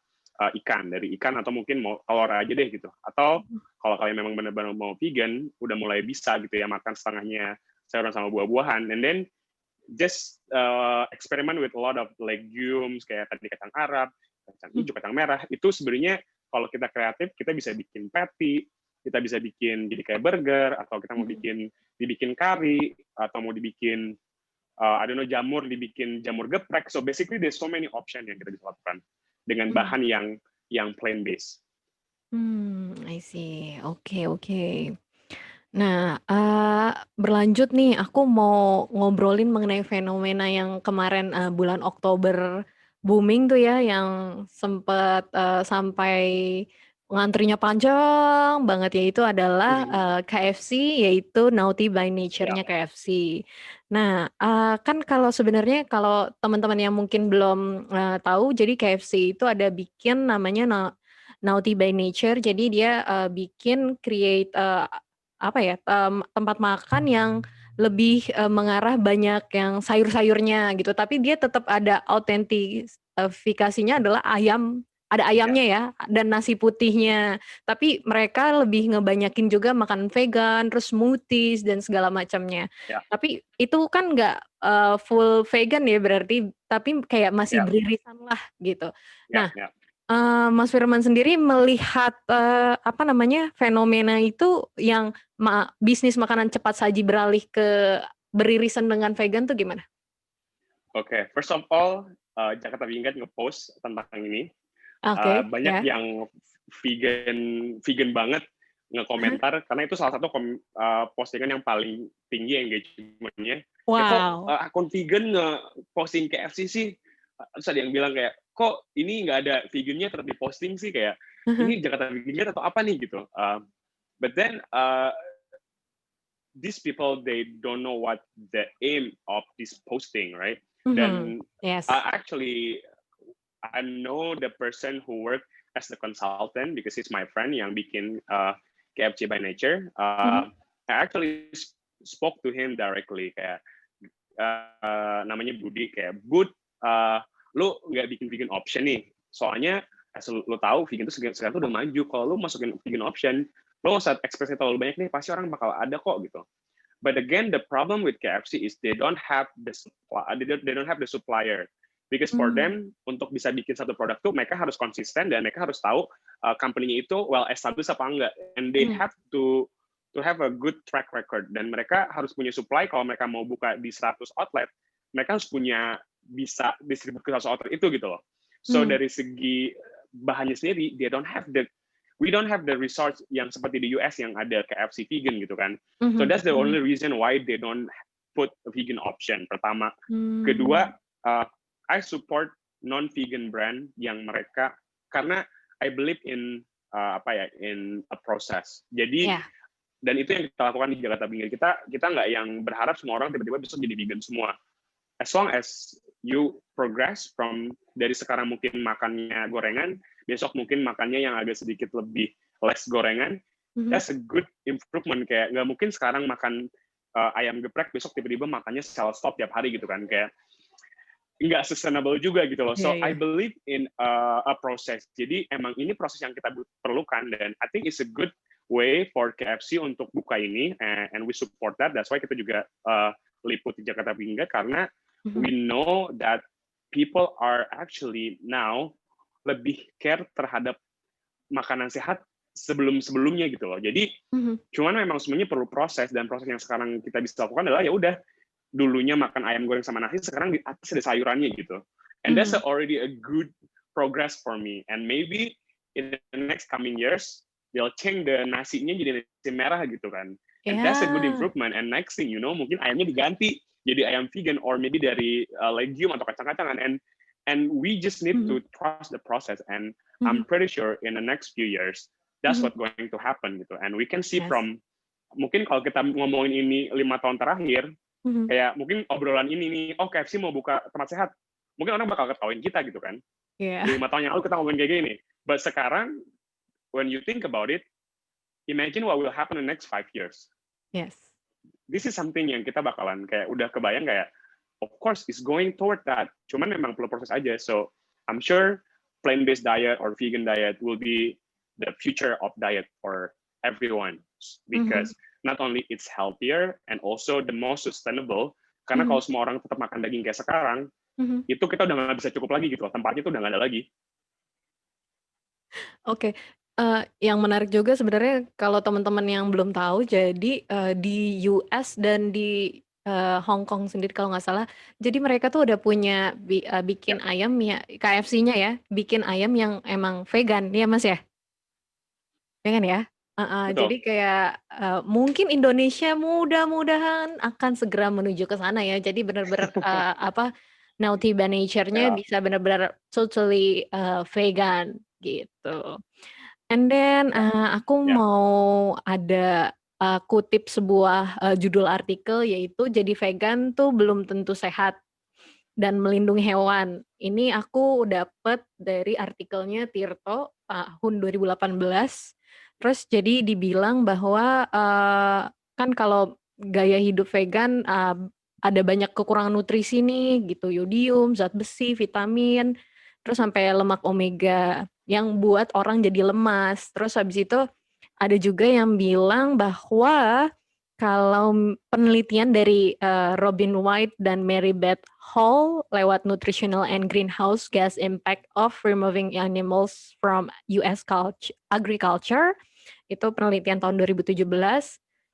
dari ikan, atau mungkin mau telur aja deh gitu. Atau kalau kalian memang benar-benar mau vegan, udah mulai bisa gitu ya makan setengahnya sayuran sama buah-buahan, and then just experiment with a lot of legumes kayak tadi kacang Arab, kacang hijau, kacang merah. Itu sebenarnya kalau kita kreatif, kita bisa bikin patty, kita bisa bikin jadi kayak burger, atau kita mau dibikin kari, atau mau dibikin I don't know, dibikin jamur geprek. So basically there's so many option yang kita bisa lakukan dengan bahan yang plant based. I see. Oke. Nah, berlanjut nih, aku mau ngobrolin mengenai fenomena yang kemarin bulan Oktober booming tuh ya, yang sempat sampai ngantrinya panjang banget, yaitu adalah KFC, yaitu Naughty by Nature-nya KFC. Nah, kan kalau sebenarnya kalau teman-teman yang mungkin belum tahu, jadi KFC itu ada bikin namanya Naughty by Nature, jadi dia bikin create tempat makan yang lebih mengarah banyak yang sayur-sayurnya gitu, tapi dia tetap ada autentifikasinya adalah ayam, ada ayamnya ya, dan nasi putihnya. Tapi mereka lebih ngebanyakin juga makan vegan, terus smoothies dan segala macamnya. Tapi itu kan nggak full vegan ya berarti, tapi kayak masih beririsan lah gitu. Nah, Mas Firman sendiri melihat fenomena itu yang bisnis makanan cepat saji beralih ke beririsan dengan vegan tuh gimana? Oke, first of all, Jakarta Vegan nge-post tentang ini. Banyak yang vegan banget nge-komentar, karena itu salah satu postingan yang paling tinggi engagement-nya. Wow. Kok akun vegan nge-posting KFC sih? Terus ada yang bilang kayak, kok ini nggak ada vegannya tetap di-posting sih, kayak ini Jakarta Vegan atau apa nih gitu. But then these people, they don't know what the aim of this posting, right? Then I know the person who worked as the consultant because he's my friend yang bikin KFC by Nature. I actually spoke to him directly, kayak namanya Budi, kayak Bud, lu nggak bikin vegan option nih, soalnya lu tahu vegan itu sekarang tuh udah maju. Kalau lu masukin vegan option, lu nggak usah ekspresi terlalu banyak nih, pasti orang bakal ada kok gitu. But again, the problem with KFC is they don't have the supplier. Because for them, untuk bisa bikin satu produk tuh mereka harus konsisten dan mereka harus tahu company-nya itu well established apa enggak. And they have to have a good track record. Dan mereka harus punya supply. Kalau mereka mau buka di 100 outlet, mereka harus punya bisa distribut ke 100 outlet itu gitu loh. So dari segi bahannya sendiri, we don't have the resource yang seperti di US yang ada KFC vegan gitu kan. So that's the only reason why they don't put a vegan option. Pertama, Hmm. kedua, I support non-vegan brand yang mereka karena I believe in in a process. Jadi Ya. dan itu yang kita lakukan di Jakarta Pinggir. Kita nggak yang berharap semua orang tiba-tiba besok jadi vegan semua. As long as you progress from dari sekarang mungkin makannya gorengan, besok mungkin makannya yang agak sedikit lebih less gorengan, that's a good improvement. Kayak nggak mungkin sekarang makan ayam geprek, besok tiba-tiba makannya salad stop tiap hari gitu kan. Kayak nggak sustainable juga gitu loh. So I believe in a process. Jadi emang ini proses yang kita perlukan dan I think it's a good way for KFC untuk buka ini and we support that. That's why kita juga liput di Jakarta Pinggir karena we know that people are actually now lebih care terhadap makanan sehat sebelum-sebelumnya gitu loh. Jadi cuman memang semuanya perlu proses dan proses yang sekarang kita bisa lakukan adalah ya udah dulunya makan ayam goreng sama nasi, sekarang di atas ada sayurannya gitu. And that's already a good progress for me. And maybe in the next coming years, they'll change the nasinya jadi nasi merah gitu kan. And that's a good improvement. And next thing you know, mungkin ayamnya diganti jadi ayam vegan or maybe dari legume atau kacang-kacangan. And we just need to trust the process. And I'm pretty sure in the next few years, that's what's going to happen gitu. And we can see from mungkin kalau kita ngomongin ini 5 tahun terakhir, kayak mungkin obrolan ini nih, oh KFC mau buka tempat sehat, mungkin orang bakal ketawain kita gitu kan. 5 tahun yang lalu kita ngomongin kayak gini. But sekarang, when you think about it, imagine what will happen in the next 5 years. Yes. This is something yang kita bakalan kayak udah kebayang kayak, of course it's going toward that. Cuman memang perlu proses aja. So I'm sure plant-based diet or vegan diet will be the future of diet for everyone because not only it's healthier and also the most sustainable. Karena kalau semua orang tetap makan daging kayak sekarang, itu kita udah nggak bisa cukup lagi gitu. Tempatnya tuh udah nggak ada lagi. Oke, yang menarik juga sebenarnya kalau teman-teman yang belum tahu, jadi di US dan di Hong Kong sendiri kalau nggak salah, jadi mereka tuh udah punya bikin ayam ya, KFC-nya ya, bikin ayam yang emang vegan, ya Mas ya? Vegan ya? Jadi Betul. kayak mungkin Indonesia mudah-mudahan akan segera menuju ke sana ya. Jadi benar-benar Naughty by Nature-nya bisa benar-benar totally vegan gitu. And then aku mau ada kutip sebuah judul artikel yaitu jadi vegan tuh belum tentu sehat dan melindungi hewan. Ini aku dapat dari artikelnya Tirto tahun 2018. Terus jadi dibilang bahwa kan kalau gaya hidup vegan ada banyak kekurangan nutrisi nih gitu, yodium, zat besi, vitamin, terus sampai lemak omega yang buat orang jadi lemas. Terus habis itu ada juga yang bilang bahwa kalau penelitian dari Robin White dan Mary Beth Hall lewat Nutritional and Greenhouse Gas Impact of Removing Animals from US Agriculture, itu penelitian tahun 2017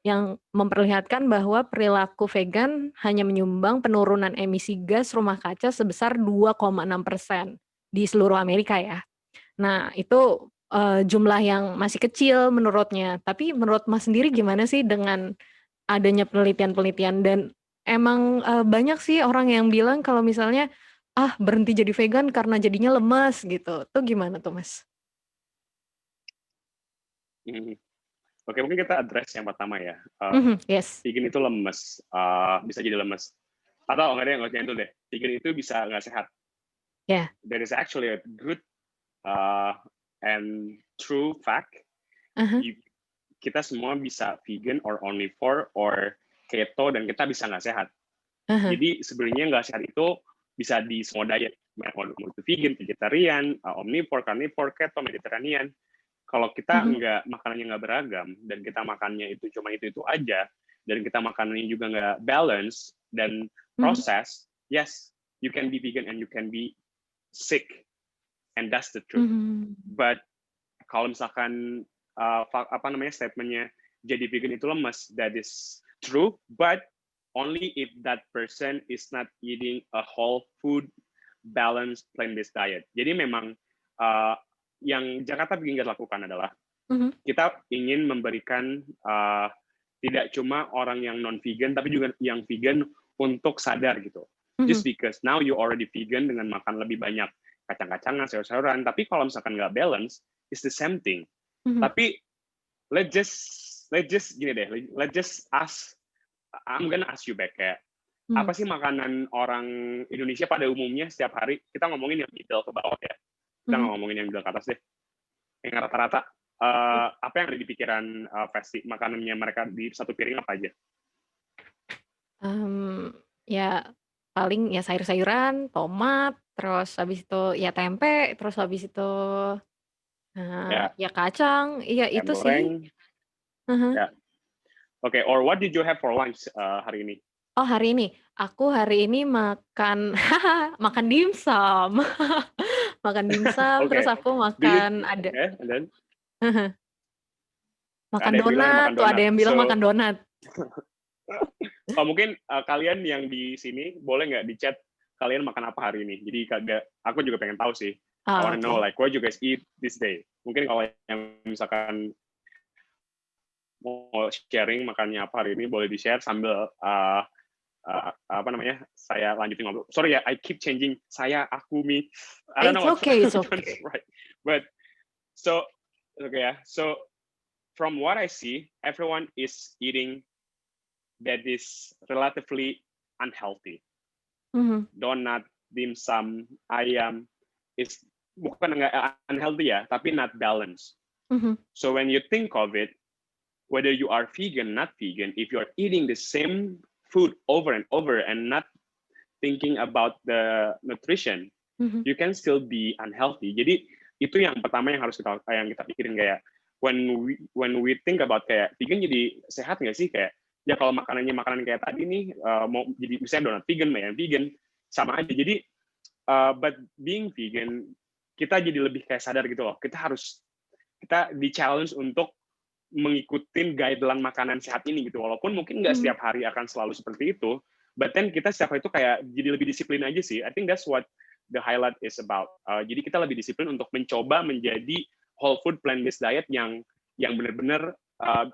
yang memperlihatkan bahwa perilaku vegan hanya menyumbang penurunan emisi gas rumah kaca sebesar 2,6% di seluruh Amerika ya. Nah, itu jumlah yang masih kecil menurutnya. Tapi menurut Mas sendiri gimana sih dengan adanya penelitian-penelitian dan emang banyak sih orang yang bilang kalau misalnya berhenti jadi vegan karena jadinya lemas gitu. Tuh gimana tuh Mas? Oke, mungkin kita address yang pertama ya. Yes. Vegan itu lemes, bisa jadi lemes. Atau nggak ada yang itu deh. Vegan itu bisa nggak sehat. Yeah. There is actually a good and true fact. Kita semua bisa vegan or omnivore or keto dan kita bisa nggak sehat. Jadi sebenarnya nggak sehat itu bisa di semua diet. Mau itu vegan, vegetarian, omnivore, carnivore, keto, Mediterranean. Kalau kita makanannya nggak beragam dan kita makannya itu cuma itu aja dan kita makanannya juga nggak balance dan proses, yes, you can be vegan and you can be sick, and that's the truth. But kalau misalkan statementnya jadi vegan itu lemas, that is true, but only if that person is not eating a whole food balanced plant-based diet. Jadi memang yang Jakarta Pinggir lakukan adalah kita ingin memberikan tidak cuma orang yang non-vegan, tapi juga yang vegan untuk sadar gitu. Mhm. Just because now you already vegan dengan makan lebih banyak kacang-kacangan, sayur-sayuran, tapi kalau misalkan nggak balance, it's the same thing. Mhm. Tapi let's just gini deh, let's just ask, I'm gonna ask you back kayak, apa Mhm. sih makanan orang Indonesia pada umumnya setiap hari? Kita ngomongin yang middle ke bawah ya. Kita nggak Mhm. ngomongin yang middle ke atas deh. Yang rata-rata, apa yang ada di pikiran Festi? Makanannya mereka di satu piring apa aja? Ya paling ya sayur-sayuran, tomat, terus habis itu ya tempe, terus habis itu, Ya, ya kacang, iya ayam itu sih. goreng, Mhm. ya. Oke, or what did you have for lunch hari ini? Oh aku hari ini makan makan dimsum. Makan dimsum, terus Oke, aku do you makan okay, and then makan ada yang bilang donat, makan tuh ada donat. yang bilang makan So, donat. mungkin kalian yang di sini boleh nggak di chat kalian makan apa hari ini? Jadi kagak, aku juga pengen tahu sih. I Ah, wanna know oke. like what you guys eat this day. Mungkin kalau yang misalkan mau sharing makannya apa hari ini boleh di share sambil apa namanya, saya lanjutin ngobrol. Sorry ya, I keep changing saya, aku, me. I don't It's know what okay, it's which one's okay. right. But so okay ya. So from what I see, everyone is eating that is relatively unhealthy. Mhm. Donat, dimsum, ayam is bukan nggak unhealthy ya, tapi not balanced. Mhm. So when you think of it, whether you are vegan, not vegan, if you are eating the same food over and over and not thinking about the nutrition, Mhm. you can still be unhealthy. Jadi itu yang pertama yang harus kita pikirin kayak when we think about kayak vegan jadi sehat nggak sih, kayak ya kalau makanannya makanan kayak tadi nih mau jadi misalnya donat vegan, yang vegan sama aja. Jadi but being vegan kita jadi lebih kayak sadar gitu loh. Kita di challenge untuk mengikuti guideline makanan sehat ini gitu, walaupun mungkin nggak Mhm. setiap hari akan selalu seperti itu, but then kita setiap hari itu kayak jadi lebih disiplin aja sih. I think that's what the highlight is about. Jadi kita lebih disiplin untuk mencoba menjadi whole food plant-based diet yang benar-benar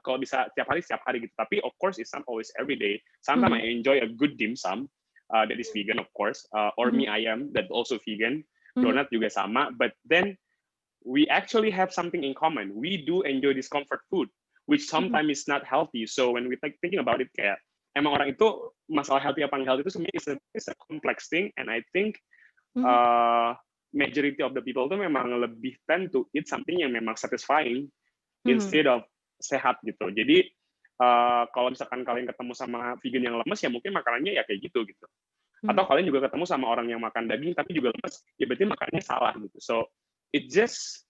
kalau bisa setiap hari gitu. Tapi of course it's not always every day. Sometimes Mhm. I enjoy a good dim sum that is vegan of course, or Mhm. mie ayam that also vegan, Mhm. donat juga sama. But then we actually have something in common. We do enjoy this comfort food, which Mhm. sometimes is not healthy. So when we thinking about it, kayak emang orang itu masalah healthy apa healthy itu sebenarnya is a complex thing, and I think Mhm. uh, majority of the people itu memang lebih tend to eat something yang memang satisfying Mhm. instead of sehat gitu. Jadi kalau misalkan kalian ketemu sama vegan yang lemes ya mungkin makanannya ya kayak gitu gitu. Atau Mhm. kalian juga ketemu sama orang yang makan daging tapi juga lemes, ya berarti makannya salah gitu. So it just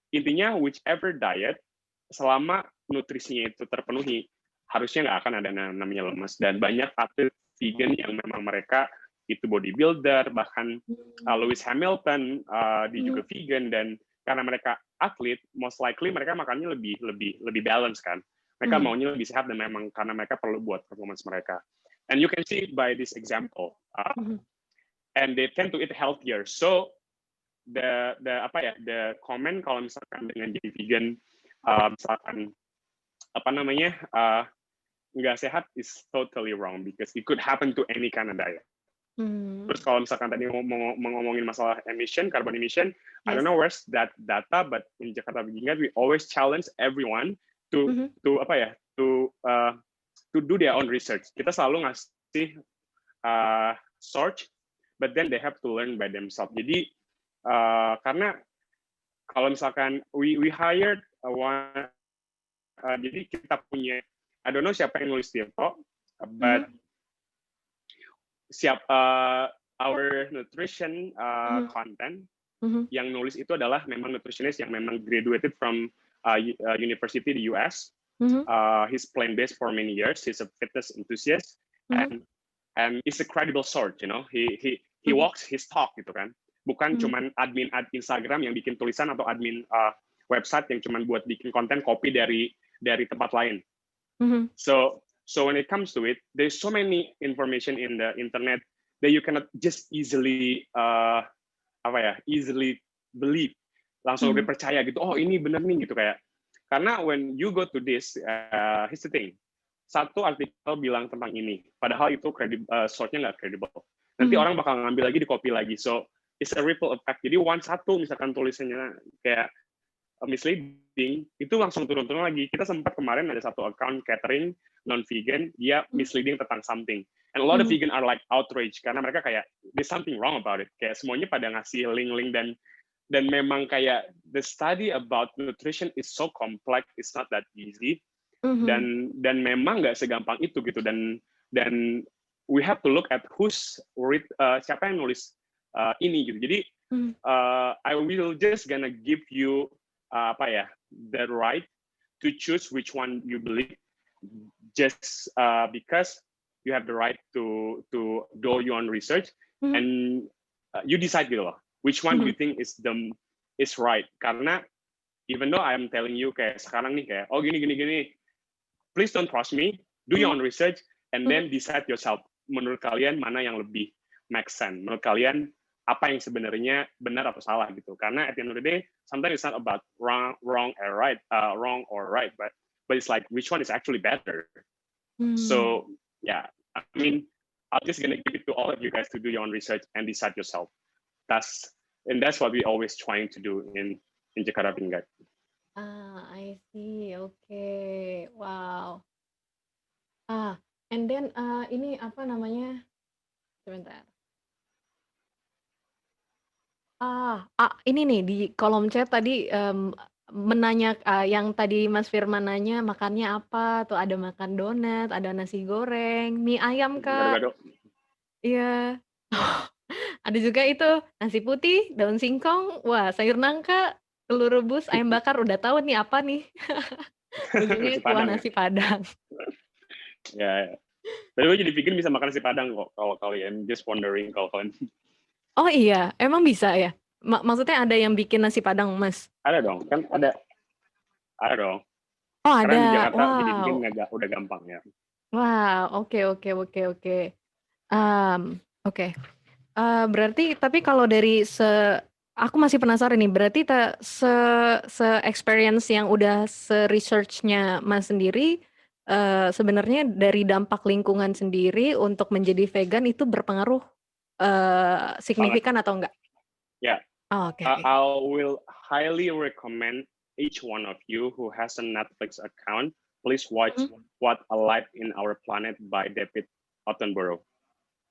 intinya whichever diet selama nutrisinya itu terpenuhi harusnya nggak akan ada namanya lemes, dan banyak atlet vegan yang memang mereka itu bodybuilder, bahkan Lewis Hamilton dia juga Mhm. vegan, dan karena mereka atlet most likely mereka makannya lebih balance kan, mereka Mhm. maunya lebih sehat dan memang karena mereka perlu buat performance mereka, and you can see by this example, Mhm. and they tend to eat healthier. So the comment kalau misalkan dengan jadi vegan misalkan apa namanya nggak sehat is totally wrong because it could happen to any kind of diet. Mmm, Terus kalau misalkan tadi ngomongin masalah emission, carbon emission, I don't yes. know where's that data, but in Jakarta Vegan we always challenge everyone to Mhm. to apa ya to do their own research. Kita selalu ngasih search, but then they have to learn by themselves. Jadi karena kalau misalkan we hired one, jadi kita punya, I don't know siapa yang nulis Tirto, but Mhm. our nutrition Mhm. content Mhm. yang nulis itu adalah memang nutritionist yang memang graduated from university di US. Mhm. He's plant-based for many years. He's a fitness enthusiast, Mhm. and it's a credible source. You know, he Mhm. walks his talk gitu kan. Bukan Mhm. cuman admin Instagram yang bikin tulisan atau admin website yang cuman buat bikin konten copy dari tempat lain. Mhm. So when it comes to it, there's so many information in the internet that you cannot just easily easily believe, langsung Mhm. dipercaya gitu. Oh ini bener nih gitu kayak. Karena when you go to this, here's the thing. satu artikel bilang tentang ini, padahal itu source-nya nggak credible. Nanti orang bakal ngambil lagi, di copy lagi. So it's a ripple effect. Jadi satu misalkan tulisannya kayak misleading, itu langsung turun-turun lagi. Kita sempat kemarin ada satu account catering non-vegan, dia misleading tentang something. And a lot of vegan are like outraged karena mereka kayak there's something wrong about it. Kayak semuanya pada ngasih link-link dan memang kayak the study about nutrition is so complex, it's not that easy. Dan memang nggak segampang itu gitu, dan we have to look at siapa yang nulis ini gitu. Jadi I will just gonna give you the right to choose which one you believe, just because you have the right to do your own research, and you decide gitu loh, which one you think is right. Karena even though I am telling you kayak sekarang nih kayak gini, please don't trust me, do your own research, and then decide yourself. Menurut kalian mana yang lebih make sense? Menurut kalian apa yang sebenarnya benar atau salah gitu? Karena at the end of the day, sometimes it's not about wrong or right, but it's like which one is actually better. So yeah, I mean, I'm just gonna give it to all of you guys to do your own research and decide yourself. That's what we always trying to do in Jakarta Pingat. I see. Okay. Wow. And then ini apa namanya? Sebentar. Ini nih di kolom chat tadi menanya yang tadi Mas Firman nanya makannya apa? Tuh ada makan donat, ada nasi goreng, mie ayam, Kak. Gado-gado. Iya. Ada juga itu nasi putih, daun singkong, wah sayur nangka, telur rebus, ayam bakar, udah tahu nih apa nih. Ujungnya kuah nasi Padang. Ya. Tapi gue jadi pikir bisa makan nasi Padang kok kalau kalian, just wondering kalau kalian. Oh iya, emang bisa ya? Maksudnya ada yang bikin nasi Padang, Mas? Ada dong, kan ada dong. Oh ada. Karena di Jakarta wow. jadi bikin udah gampang ya. Wow, oke. Oke. Berarti tapi kalau dari aku masih penasaran nih, berarti experience yang udah research-nya Mas sendiri, sebenarnya dari dampak lingkungan sendiri untuk menjadi vegan itu berpengaruh signifikan atau enggak? Ya. Oke. I will highly recommend each one of you who has a Netflix account, please watch What a Life in Our Planet by David Attenborough.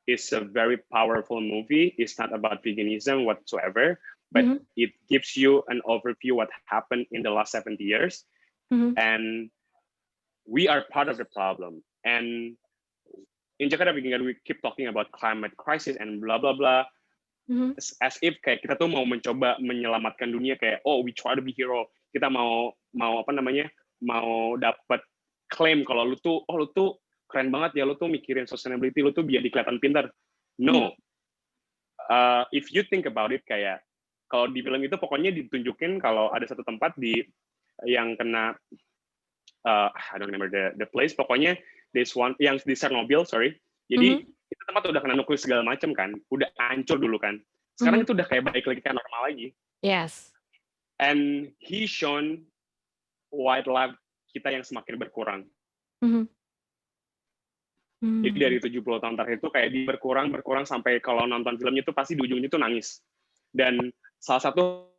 It's a very powerful movie. It's not about veganism whatsoever, but it gives you an overview what happened in the last 70 years. And we are part of the problem. And in Jakarta, we keep talking about climate crisis and blah, blah, blah. As if kayak kita tuh mau mencoba menyelamatkan dunia, kayak we try to be hero. Kita mau dapat klaim kalau lu tuh keren banget ya, lu tuh mikirin sustainability, lu tuh biar kelihatan pintar. No. If you think about it, kayak kalau di film itu pokoknya ditunjukin kalau ada satu tempat yang kena I don't remember the place, pokoknya this one yang di Chernobyl, sorry. Jadi itu tempat udah kena nuklir segala macam kan, udah hancur dulu kan. Sekarang itu udah kayak balik lagi kayak normal lagi. Yes. And he shown wildlife kita yang semakin berkurang. Jadi dari 70 tahun terakhir itu kayak berkurang sampai kalau nonton filmnya itu pasti di ujungnya itu nangis. Dan salah satu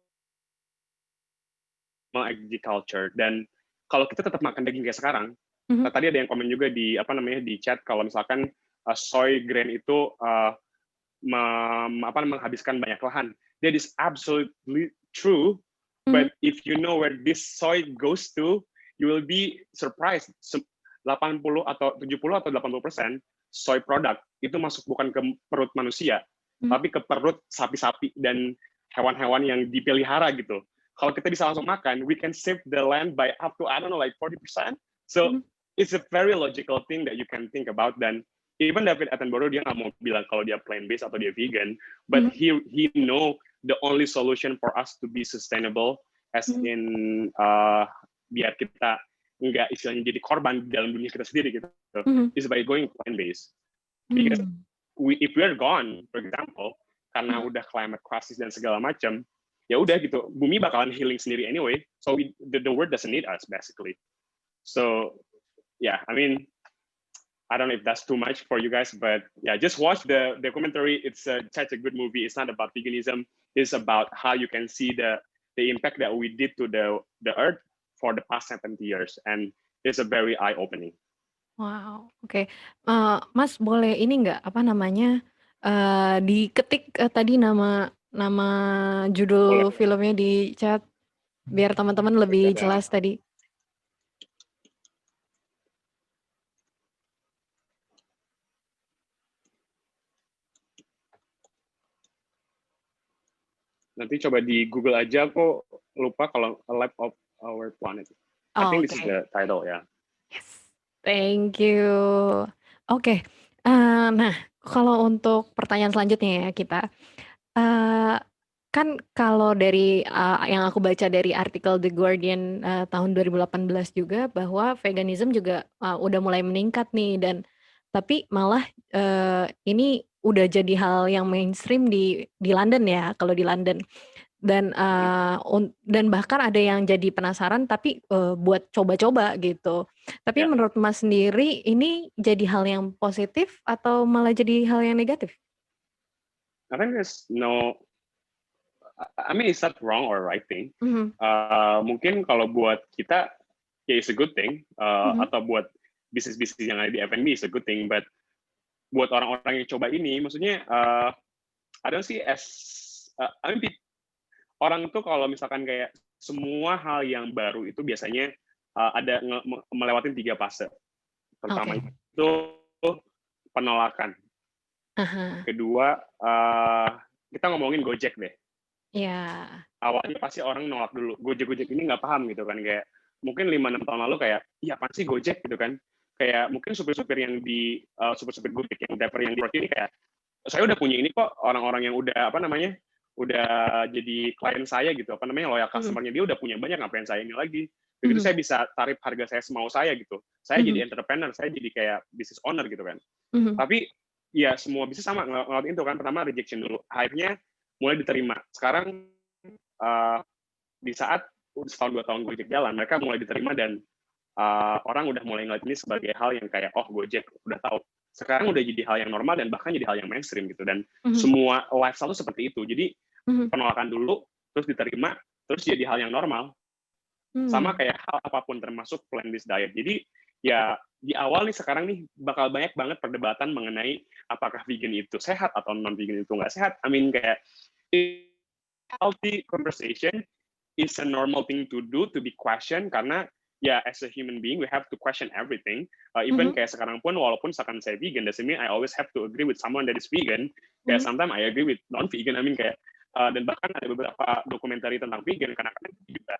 agriculture, dan kalau kita tetap makan daging kayak sekarang, tadi ada yang komen juga di chat kalau misalkan soy grain itu menghabiskan banyak lahan. That is absolutely true, but if you know where this soy goes to, you will be surprised. 80 atau 70 atau 80% soy product itu masuk bukan ke perut manusia, tapi ke perut sapi-sapi dan hewan-hewan yang dipelihara gitu. Kalau kita bisa langsung makan, we can save the land by up to, I don't know, like 40%. So it's a very logical thing that you can think about. Dan even David Attenborough, dia nggak mau bilang kalau dia plant-based atau dia vegan, but he know the only solution for us to be sustainable as in biar kita nggak istilahnya jadi korban dalam dunia kita sendiri gitu, is by going plant-based. Because if we are gone, for example, karena udah climate crisis dan segala macam, ya udah gitu, bumi bakalan healing sendiri anyway. So the world doesn't need us basically. So yeah, I mean, I don't know if that's too much for you guys, but yeah, just watch the documentary. It's such a good movie. It's not about veganism. It's about how you can see the impact that we did to the earth for the past 70 years, and it's a very eye opening. Wow, oke. Mas boleh ini nggak, apa namanya, diketik, tadi nama nama Boleh, judul filmnya di chat, biar teman-teman lebih ya. jelas tadi. Nanti coba di Google aja, kok lupa kalau A Life of Our Planet. I think this is Oke. the title, ya. Yes, thank you. Oke, nah kalau untuk pertanyaan selanjutnya ya kita, eee, kan kalau dari, yang aku baca dari artikel The Guardian, tahun 2018 juga bahwa veganism juga, udah mulai meningkat nih tapi malah, ini udah jadi hal yang mainstream di London ya, kalau di London. Dan bahkan ada yang jadi penasaran tapi, buat coba-coba gitu. Tapi Ya, menurut Mas sendiri ini jadi hal yang positif atau malah jadi hal yang negatif? I think there's no, I mean it's not wrong or right thing. Mhm, Mungkin kalau buat kita, ya it's a good thing. mhm, Atau buat bisnis-bisnis yang ada di F&B is a good thing. But buat orang-orang yang coba ini, maksudnya I don't see as, I mean, orang tuh kalau misalkan kayak semua hal yang baru itu biasanya ada melewatin 3 fase. Pertama oke. itu penolakan. Ah. Kedua, kita ngomongin Gojek deh. Iya. Awalnya pasti orang nolak dulu. Gojek ini nggak paham gitu kan, kayak mungkin 5-6 tahun lalu kayak, iya apaan sih Gojek gitu kan. Kayak mungkin supir-supir yang di supir-supir Gojek yang driver yang di ini kayak, saya udah punya ini kok, orang-orang yang udah apa namanya, udah jadi klien saya gitu, apa namanya, loyal Mhm, customer-nya dia udah punya banyak, ngapain saya ini lagi. Begitu mhm, saya bisa tarif harga saya semau saya gitu. Saya mhm, jadi entrepreneur, saya jadi kayak business owner gitu kan. mhm, Tapi ya semua bisnis sama ngelakuin itu kan, pertama rejection dulu, akhirnya mulai diterima. Sekarang uh, di saat setahun 2 tahun Gojek jalan, mereka mulai diterima dan orang udah mulai ngeliat ini sebagai hal yang kayak, oh Gojek udah tahu. Sekarang udah jadi hal yang normal dan bahkan jadi hal yang mainstream gitu. Dan mhm, semua lifestyle itu seperti itu. Jadi mhm, penolakan dulu, terus diterima, terus jadi hal yang normal. Sama mmm, kayak hal apapun termasuk plant-based diet. Jadi ya di awal nih sekarang nih bakal banyak banget perdebatan mengenai apakah vegan itu sehat atau non-vegan itu nggak sehat. I mean kayak healthy conversation is a normal thing to do, to be questioned, karena ya as a human being we have to question everything. Even mhm, kayak sekarang pun walaupun misalkan saya vegan, doesn't mean I always have to agree with someone that is vegan. Kayak mhm, sometimes I agree with non-vegan. I mean kayak dan bahkan ada beberapa dokumenter tentang vegan kadang-kadang juga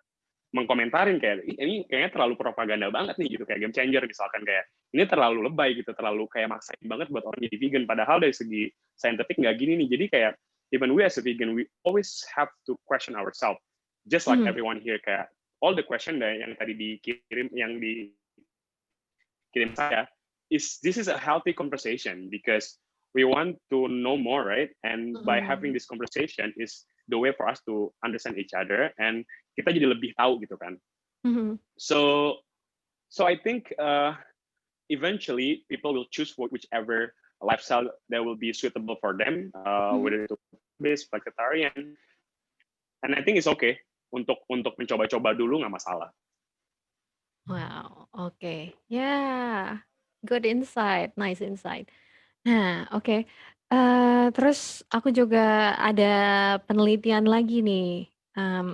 mengkomentarin kayak, ini kayaknya terlalu propaganda banget nih gitu, kayak Game Changer misalkan, kayak ini terlalu lebay gitu, terlalu kayak maksain banget buat orang jadi vegan, padahal dari segi scientific nggak gini nih. Jadi kayak even we as a vegan, we always have to question ourselves, just like mhm, everyone here. Kayak all the question yang tadi dikirim, yang dikirim saya, is this is a healthy conversation because we want to know more, right? And by having mhm, this conversation is the way for us to understand each other, and kita jadi lebih tahu gitu kan. mhm, So I think eventually people will choose whichever lifestyle that will be suitable for them, mhm. whether itu based vegetarian, and I think it's okay untuk mencoba-coba dulu, nggak masalah. Wow, oke. Ya, good insight, nice insight. Nah, oke, terus aku juga ada penelitian lagi nih,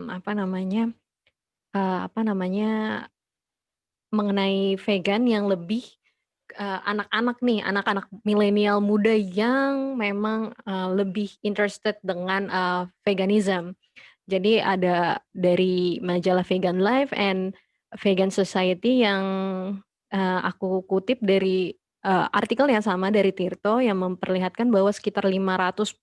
apa namanya, mengenai vegan yang lebih, anak-anak nih, anak-anak milenial muda yang memang, lebih interested dengan, veganism. Jadi ada dari majalah Vegan Life and Vegan Society yang, aku kutip dari, artikel yang sama dari Tirto yang memperlihatkan bahwa sekitar 542.000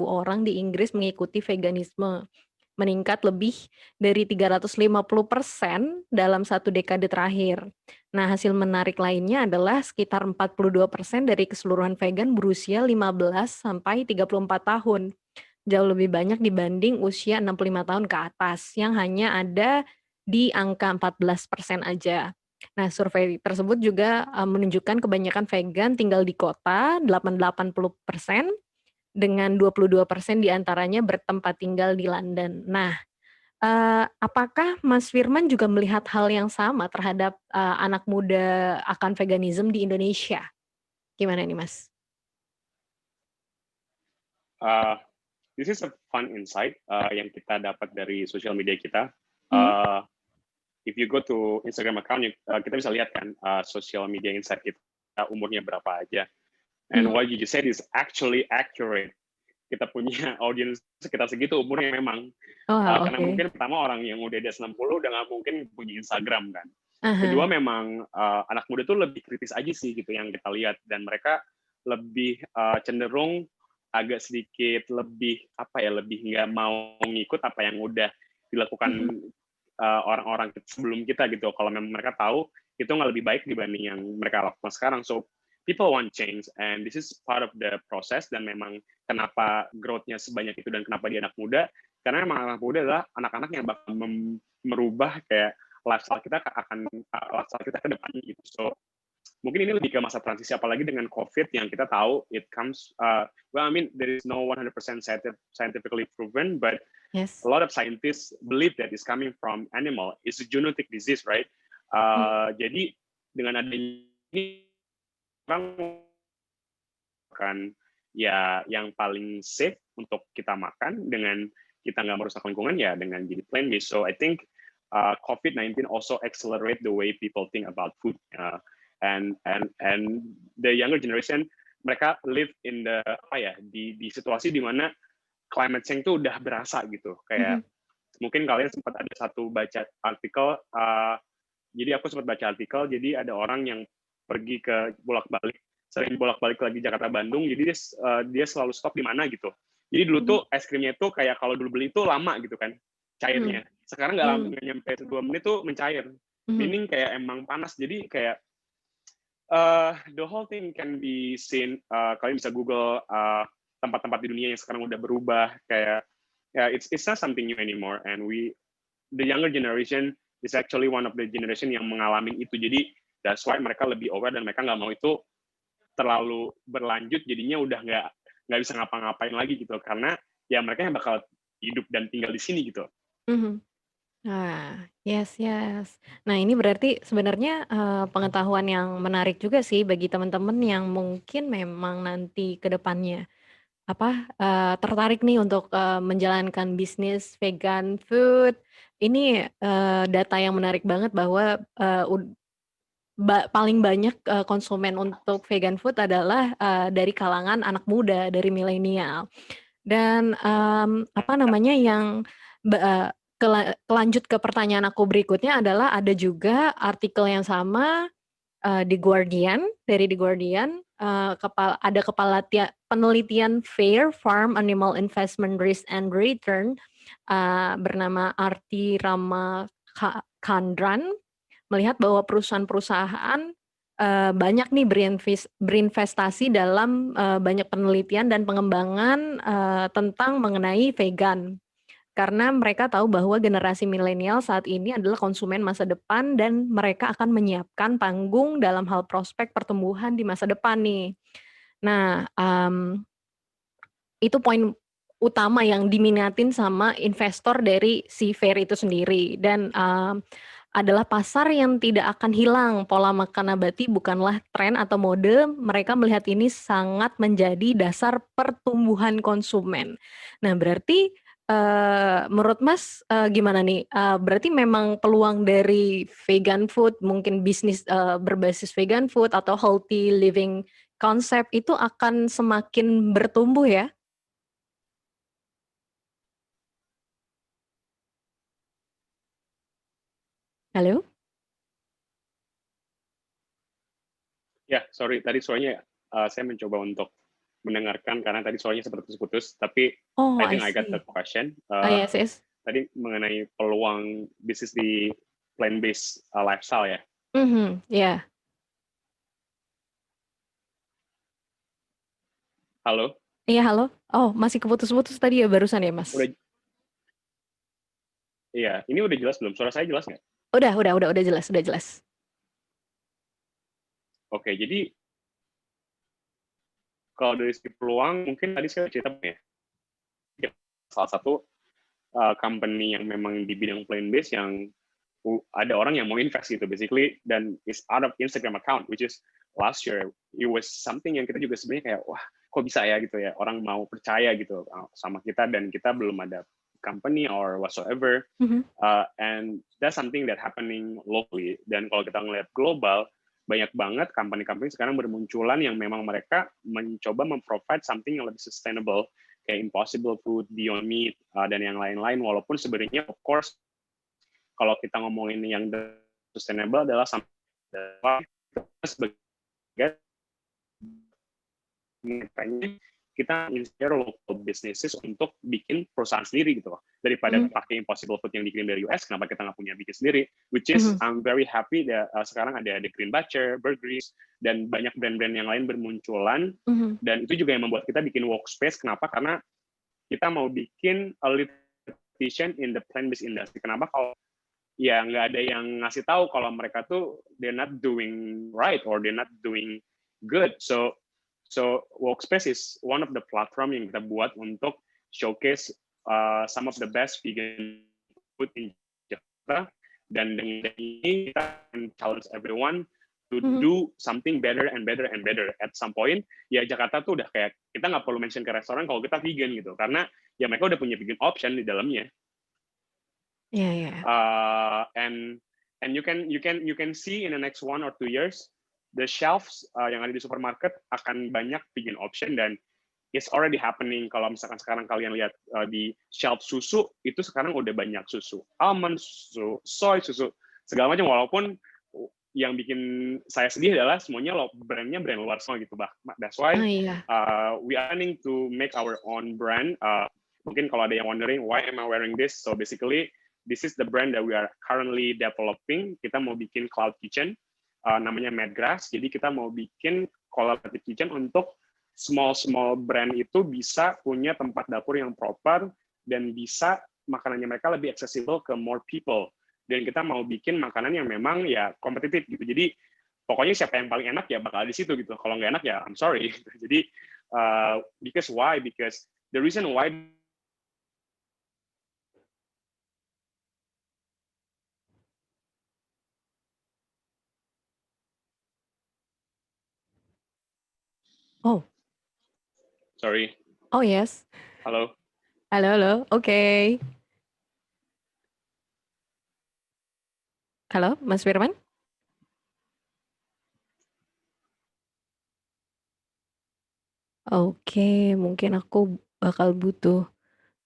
orang di Inggris mengikuti veganisme, meningkat lebih dari 350% dalam 1 dekade terakhir. Nah, hasil menarik lainnya adalah sekitar 42% dari keseluruhan vegan berusia 15 sampai 34 tahun. Jauh lebih banyak dibanding usia 65 tahun ke atas yang hanya ada di angka 14% aja. Nah, survei tersebut juga menunjukkan kebanyakan vegan tinggal di kota, 80% dengan 22% diantaranya bertempat tinggal di London. Nah, apakah Mas Firman juga melihat hal yang sama terhadap anak muda akan veganism di Indonesia? Gimana nih, Mas? Uh, this is a fun insight yang kita dapat dari sosial media kita. Mhm. If you go to Instagram account, kita bisa lihat kan social media insight kita umurnya berapa aja. And Mhm. what you just said is actually accurate. Kita punya audiens sekitar segitu umurnya memang. Oh, Karena oke. mungkin pertama orang yang udah di atas 60 udah nggak mungkin punya Instagram kan. Aha. Kedua memang anak muda tuh lebih kritis aja sih gitu yang kita lihat, dan mereka lebih cenderung agak sedikit lebih apa ya, lebih nggak mau ngikut apa yang udah Mhm. dilakukan orang-orang sebelum kita gitu. Kalau memang mereka tahu itu nggak lebih baik dibanding yang mereka lakukan sekarang. So people want change and this is part of the process. Dan memang kenapa growth-nya sebanyak itu dan kenapa dia anak muda, karena memang anak muda adalah anak-anak yang bakal merubah kayak lifestyle kita ke depannya gitu. So mungkin ini lebih ke masa transisi, apalagi dengan COVID yang kita tahu it comes well, I mean there is no 100% scientifically proven, but a Yes. lot of scientists believe that it's coming from animal. It's a genetic disease, right? Mhm. Jadi dengan adanya ini orang kan ya yang paling safe untuk kita makan dengan kita nggak merusak lingkungan ya dengan jadi plant based. So I think COVID-19 also accelerate the way people think about food, and the younger generation, mereka live in the apa ya, di situasi di mana climate change itu udah berasa gitu. Mhm. Kayak mungkin kalian sempat ada satu baca artikel, jadi aku sempat baca artikel, jadi ada orang yang pergi ke bolak-balik, sering bolak-balik lagi Jakarta Bandung, jadi dia selalu stop di mana gitu. Jadi dulu Mhm. tuh es krimnya itu kayak kalau dulu beli itu lama gitu kan Mhm. cairnya. Sekarang nggak lama, Mhm. nggak nyampe 2 menit tuh mencair. Mhm. Meaning kayak emang panas. Jadi kayak the whole thing can be seen. Kalian bisa Google tempat-tempat di dunia yang sekarang udah berubah. Kayak it's not something new anymore. And the younger generation is actually one of the generation yang mengalami itu. Jadi that's why mereka lebih aware dan mereka nggak mau itu terlalu berlanjut. Jadinya udah nggak bisa ngapa-ngapain lagi gitu. Karena ya mereka yang bakal hidup dan tinggal di sini gitu. Mhm. Ah, yes, yes. Nah, ini berarti sebenarnya, pengetahuan yang menarik juga sih bagi teman-teman yang mungkin memang nanti ke depannya, tertarik nih untuk, menjalankan bisnis vegan food. Ini, data yang menarik banget bahwa, paling banyak, konsumen untuk vegan food adalah, dari kalangan anak muda, dari milenial. Dan, apa namanya, yang ba eee, kelanjut ke pertanyaan aku berikutnya adalah ada juga artikel yang sama, di Guardian, dari The Guardian, ada penelitian Fair Farm Animal Investment Risk and Return, bernama Arti Kandran, melihat bahwa perusahaan-perusahaan, banyak nih berinvestasi dalam, banyak penelitian dan pengembangan, tentang mengenai vegan. Karena mereka tahu bahwa generasi milenial saat ini adalah konsumen masa depan dan mereka akan menyiapkan panggung dalam hal prospek pertumbuhan di masa depan nih. Nah, itu poin utama yang diminatin sama investor dari si Fair itu sendiri dan, adalah pasar yang tidak akan hilang. Pola makan nabati bukanlah tren atau mode, mereka melihat ini sangat menjadi dasar pertumbuhan konsumen. Nah, berarti, menurut Mas, gimana nih? Berarti memang peluang dari vegan food, mungkin bisnis, berbasis vegan food atau healthy living konsep itu akan semakin bertumbuh ya? Halo? Ya, sorry, tadi suaranya saya mencoba untuk mendengarkan karena tadi suaranya sempat putus-putus, tapi Oh, I I think I got the see. question. Oh, yes, yes. Tadi mengenai peluang bisnis di plant-based lifestyle ya. Mhm, iya. Halo? Iya, halo? Oh, masih keputus-putus tadi ya barusan ya, Mas? Udah, iya, ini udah jelas belum? Suara saya jelas nggak? Udah jelas, udah jelas. Oke, jadi kalau dari segi peluang, mungkin tadi saya cerita ya, salah satu company yang memang di bidang plant-based yang ada orang yang mau invest gitu basically, dan is out of Instagram account, which is last year it was something yang kita juga sebenarnya kayak wah kok bisa ya gitu ya, orang mau percaya gitu sama kita dan kita belum ada company or whatsoever. Mhm. And that's something that happening locally. Dan kalau kita ngelihat global, banyak banget company-company sekarang bermunculan yang memang mereka mencoba memprovide something yang lebih sustainable, kayak Impossible Food, Beyond Meat, dan yang lain-lain. Walaupun sebenarnya, of course, kalau kita ngomongin yang sustainable adalah sebagai kita inspire local businesses untuk bikin perusahaan sendiri gitu loh. Daripada pakai Impossible Food yang dikirim dari US, kenapa kita nggak punya bikin sendiri? Which is I'm very happy that sekarang ada The Green Butcher, Burger's, dan banyak brand-brand yang lain bermunculan. Dan itu juga yang membuat kita bikin workspace. Kenapa? Karena kita mau bikin a little competition in the plant-based industry. Kenapa? Kalau ya nggak ada yang ngasih tahu kalau mereka tuh they're not doing right or they're not doing good. So Workspace is one of the platform yang kita buat untuk showcase some of the best vegan food in Jakarta. Dan dengan ini kita challenge everyone to do something better and better and better. At some point, ya Jakarta tuh udah kayak kita nggak perlu mention ke restoran kalau kita vegan gitu, karena ya mereka udah punya vegan option di dalamnya. Yeah. And you can see in the next 1 or 2 years the shelves yang ada di supermarket akan banyak vegan option, dan it's already happening. Kalau misalkan sekarang kalian lihat di shelf susu, itu sekarang udah banyak susu almond, susu soy, susu segala macam. Walaupun yang bikin saya sedih adalah semuanya brandnya brand luar semua gitu, that's why we are planning to make our own brand. Mungkin kalau ada yang wondering why am I wearing this, so basically this is the brand that we are currently developing. Kita mau bikin cloud kitchen, namanya Madgrass. Jadi kita mau bikin collaborative kitchen untuk small brand itu bisa punya tempat dapur yang proper dan bisa makanannya mereka lebih accessible ke more people. Dan kita mau bikin makanan yang memang ya kompetitif gitu. Jadi pokoknya siapa yang paling enak ya bakal di situ gitu. Kalau nggak enak ya I'm sorry. Jadi because why? Because the reason why sorry. Oh yes. Halo. Halo. Oke. Halo, Mas Firman? Oke, mungkin aku bakal butuh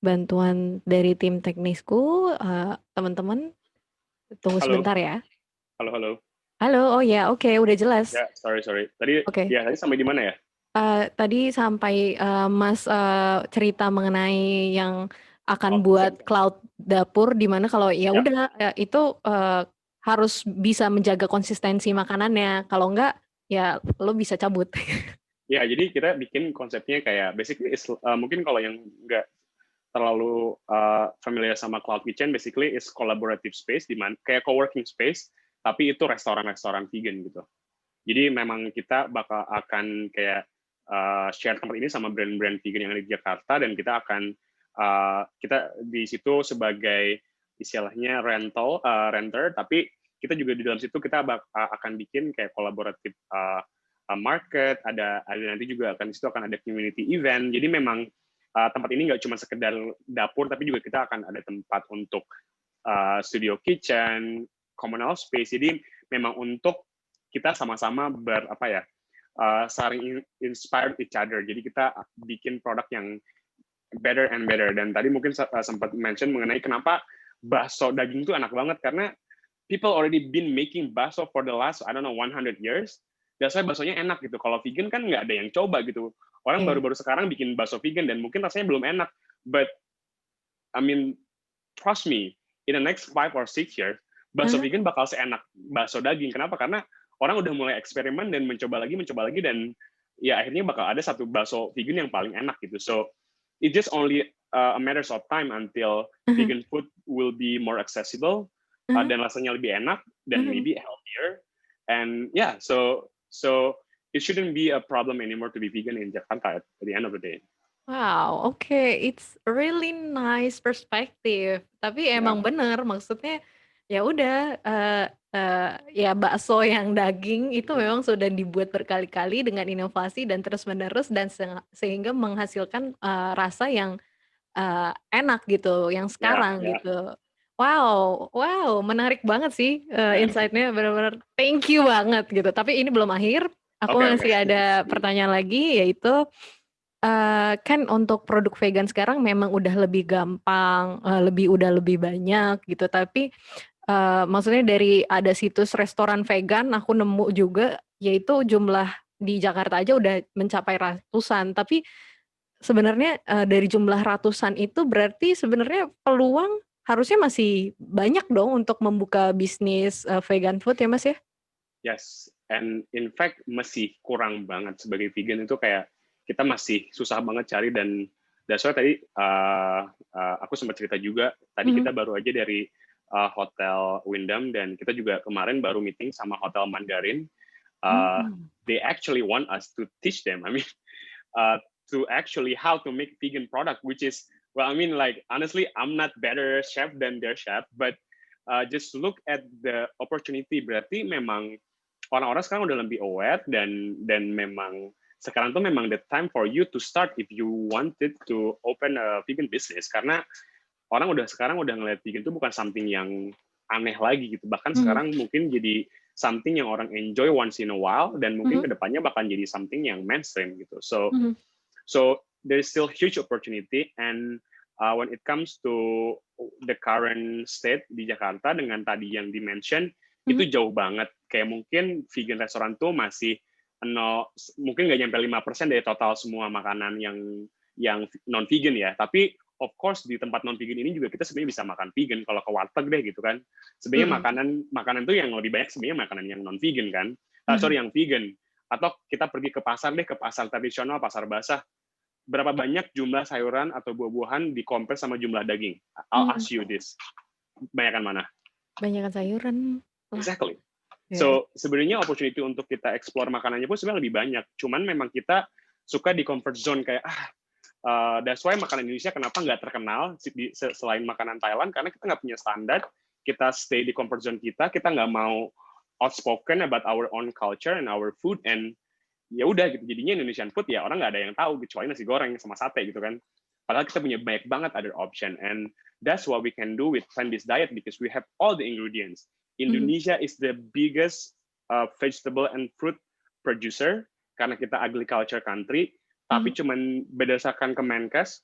bantuan dari tim teknisku. Teman-teman, tunggu Halo. sebentar ya. Halo. Halo, oh ya, oke, udah jelas. Ya, sorry. Tadi tadi sampai di mana ya? Tadi sampai Mas cerita mengenai yang akan Konsep. buat cloud dapur, di mana kalau ya udah itu harus bisa menjaga konsistensi makanannya. Kalau enggak, ya lo bisa cabut. Ya, jadi kita bikin konsepnya kayak basically mungkin kalau yang nggak terlalu familiar sama cloud kitchen, basically is collaborative space, di mana kayak co-working space, tapi itu restoran-restoran vegan gitu. Jadi memang kita bakal akan kayak share tempat ini sama brand-brand vegan yang ada di Jakarta, dan kita akan kita di situ sebagai istilahnya renter, tapi kita juga di dalam situ kita akan bikin kayak kolaboratif market, ada nanti juga akan di situ akan ada community event. Jadi memang tempat ini nggak cuma sekedar dapur, tapi juga kita akan ada tempat untuk studio kitchen, communal space. Jadi memang untuk kita sama-sama saling inspire each other. Jadi kita bikin produk yang better and better. Dan tadi mungkin sempat mention mengenai kenapa bakso daging itu enak banget, karena people already been making bakso for the last 100 years. That's why baksonya enak gitu. Kalau vegan kan nggak ada yang coba gitu. Orang baru-baru sekarang bikin bakso vegan dan mungkin rasanya belum enak. But I mean, trust me, in the next 5 or 6 years, bakso vegan bakal seenak bakso daging. Kenapa? Karena orang udah mulai eksperimen dan mencoba lagi, dan ya akhirnya bakal ada satu bakso vegan yang paling enak gitu. So it just only a matter of time until vegan food will be more accessible dan rasanya lebih enak dan maybe healthier. And yeah, so So it shouldn't be a problem anymore to be vegan in Jakarta at the end of the day. Wow, oke, it's really nice perspective. Tapi Yeah, emang bener, maksudnya ya udah, ya bakso yang daging itu Mhm. memang sudah dibuat berkali-kali dengan inovasi dan terus-menerus dan sehingga menghasilkan, rasa yang, enak gitu, yang Yeah, sekarang yeah. gitu. Wow wow, menarik banget sih, Yeah. insight-nya bener-bener thank you banget gitu. Tapi ini belum akhir, aku Okay, okay. masih ada pertanyaan lagi yaitu kan untuk produk vegan sekarang memang udah lebih gampang, udah lebih banyak gitu, tapi, maksudnya dari ada situs restoran vegan aku nemu juga, yaitu jumlah di Jakarta aja udah mencapai ratusan. Tapi sebenarnya, dari jumlah ratusan itu berarti sebenarnya peluang harusnya masih banyak dong untuk membuka bisnis, vegan food ya, Mas, ya? Yes, and in fact masih kurang banget sebagai vegan itu kayak kita masih susah banget cari dan that's why tadi aku sempat cerita juga tadi Mhm. kita baru aja dari hotel Wyndham dan kita juga kemarin baru meeting sama hotel Mandarin. Uh, Mmm. they actually want us to teach them. I mean, uh, to actually how to make vegan product, which is well, I mean, like honestly, I'm not better chef than their chef, but just look at the opportunity. Berarti memang orang-orang sekarang udah lebih aware dan memang sekarang tuh memang the time for you to start if you wanted to open a vegan business karena orang sekarang udah ngeliat vegan itu bukan something yang aneh lagi gitu bahkan Mhm. sekarang mungkin jadi something yang orang enjoy once in a while dan mungkin Mhm. kedepannya bakal jadi something yang mainstream gitu Mhm. so there's still huge opportunity and when it comes to the current state di Jakarta dengan tadi yang dimention Mhm. itu jauh banget kayak mungkin vegan restoran tuh masih nol mungkin nggak nyampe 5% dari total semua makanan yang non vegan ya tapi of course di tempat non vegan ini juga kita sebenarnya bisa makan vegan kalau ke warteg deh gitu kan sebenarnya Mhm. makanan tuh yang lebih banyak sebenarnya makanan yang non vegan kan Mhm. sorry yang vegan atau kita pergi ke pasar deh ke pasar tradisional pasar basah berapa banyak jumlah sayuran atau buah-buahan di compare sama jumlah daging I'll Mhm. ask you this banyakkan mana Banyakan sayuran lah, exactly ya. so sebenarnya opportunity untuk kita explore makanannya pun sebenarnya lebih banyak cuman memang kita suka di comfort zone kayak that's why makanan Indonesia kenapa nggak terkenal selain makanan Thailand karena kita nggak punya standar kita stay di comfort zone kita nggak mau outspoken about our own culture and our food and ya udah gitu jadinya Indonesian food ya orang nggak ada yang tahu kecuali nasi goreng sama sate gitu kan padahal kita punya banyak banget other option and that's what we can do with plant-based diet because we have all the ingredients. Mhm. Indonesia is the biggest vegetable and fruit producer karena kita agriculture country tapi Mhm. cuman berdasarkan Kemenkes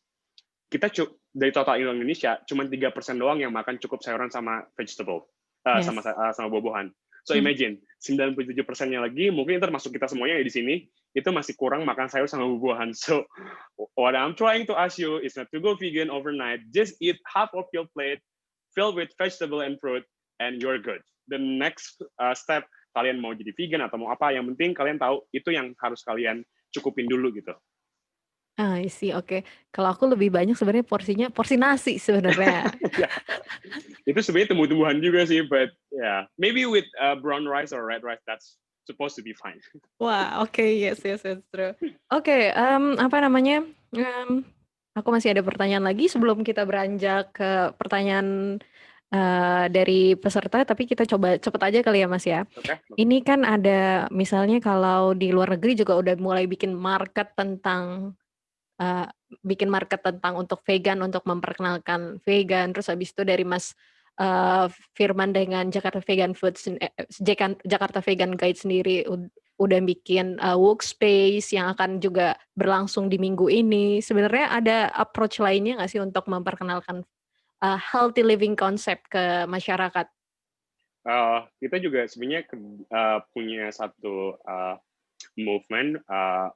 kita dari total Indonesia cuma 3% doang yang makan cukup sayuran sama vegetable sama Yes. sama buah-buahan. So Mhm. imagine 97%-nya lagi mungkin termasuk kita semuanya di sini itu masih kurang makan sayur sama buah-buahan. So what I'm trying to ask you is not to go vegan overnight. Just eat half of your plate filled with vegetable and fruit and you're good. The next step kalian mau jadi vegan atau mau apa yang penting kalian tahu itu yang harus kalian cukupin dulu gitu. I see, oke. Kalau aku lebih banyak sebenarnya porsinya porsi nasi sebenarnya. Ya, itu sebenarnya tumbuh-tumbuhan juga sih, but yeah, maybe with brown rice or red rice that's supposed to be fine. Wah, oke, yes yes, yes, true. Oke, apa namanya, aku masih ada pertanyaan lagi sebelum kita beranjak ke pertanyaan, dari peserta, tapi kita coba cepet aja kali ya, Mas, ya. Okay? Ini kan ada misalnya kalau di luar negeri juga udah mulai bikin market tentang Eee, bikin market tentang untuk vegan, untuk memperkenalkan vegan, terus habis itu dari Mas, Firman dengan Jakarta Vegan Foods Jakarta Vegan Guide sendiri udah bikin, workspace yang akan juga berlangsung di minggu ini. Sebenarnya ada approach lainnya nggak sih untuk memperkenalkan, healthy living concept ke masyarakat? Kita juga sebenarnya punya satu movement,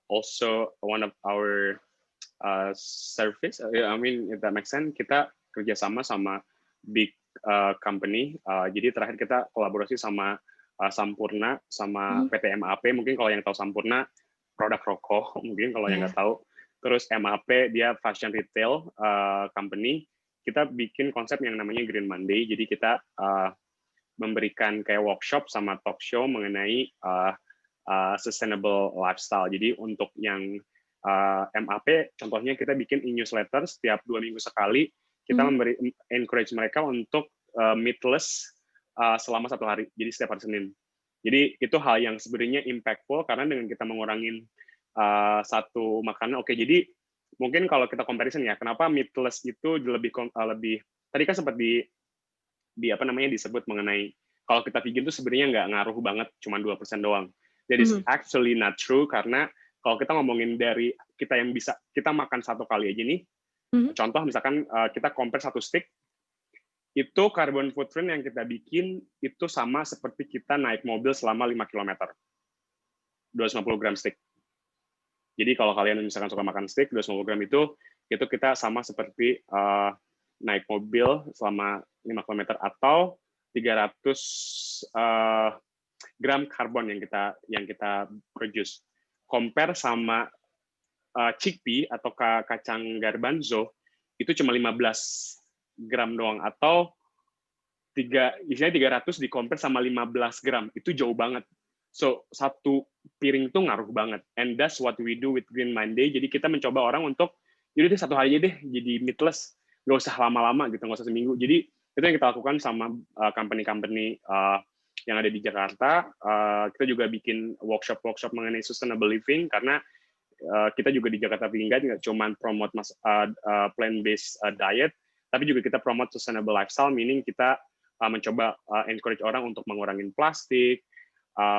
also one of our service, I mean if that makes sense, kita kerjasama sama big company. Jadi terakhir kita kolaborasi sama Sampurna, sama Mhm. PT MAP. Mungkin kalau yang tahu Sampurna, produk rokok. Mungkin kalau yang Iya. nggak tahu. Terus MAP dia fashion retail company. Kita bikin konsep yang namanya Green Monday. Jadi kita memberikan kayak workshop sama talk show mengenai sustainable lifestyle. Jadi untuk yang MAP, contohnya kita bikin e-newsletter setiap 2 minggu sekali, kita encourage mereka untuk meatless selama 1 hari, jadi setiap hari Senin. Jadi itu hal yang sebenarnya impactful karena dengan kita mengurangin satu makanan, jadi mungkin kalau kita comparison ya, kenapa meatless itu lebih tadi kan sempat disebut mengenai kalau kita vegan itu sebenarnya nggak ngaruh banget, cuma 2% doang. That is actually not true karena kalau kita ngomongin dari kita yang bisa kita makan 1 kali aja nih, contoh misalkan kita compare 1 steak, itu carbon footprint yang kita bikin itu sama seperti kita naik mobil selama 5 km, 250 gram steak. Jadi kalau kalian misalkan suka makan steak, 250 gram itu kita sama seperti naik mobil selama 5 km atau 300 gram karbon yang kita produce. Compare sama chickpea atau kacang garbanzo itu cuma 15 gram doang, atau isinya 300 di compare sama 15 gram, itu jauh banget. So, 1 piring itu ngaruh banget. And that's what we do with Green Monday. Jadi kita mencoba orang untuk, yaudah deh 1 hari aja deh jadi meatless. Nggak usah lama-lama gitu, nggak usah seminggu. Jadi itu yang kita lakukan sama company-company yang ada di Jakarta. Kita juga bikin workshop-workshop mengenai sustainable living, karena kita juga di Jakarta Vegan Guide nggak cuma promote plant-based diet, tapi juga kita promote sustainable lifestyle, meaning kita mencoba encourage orang untuk mengurangi plastik.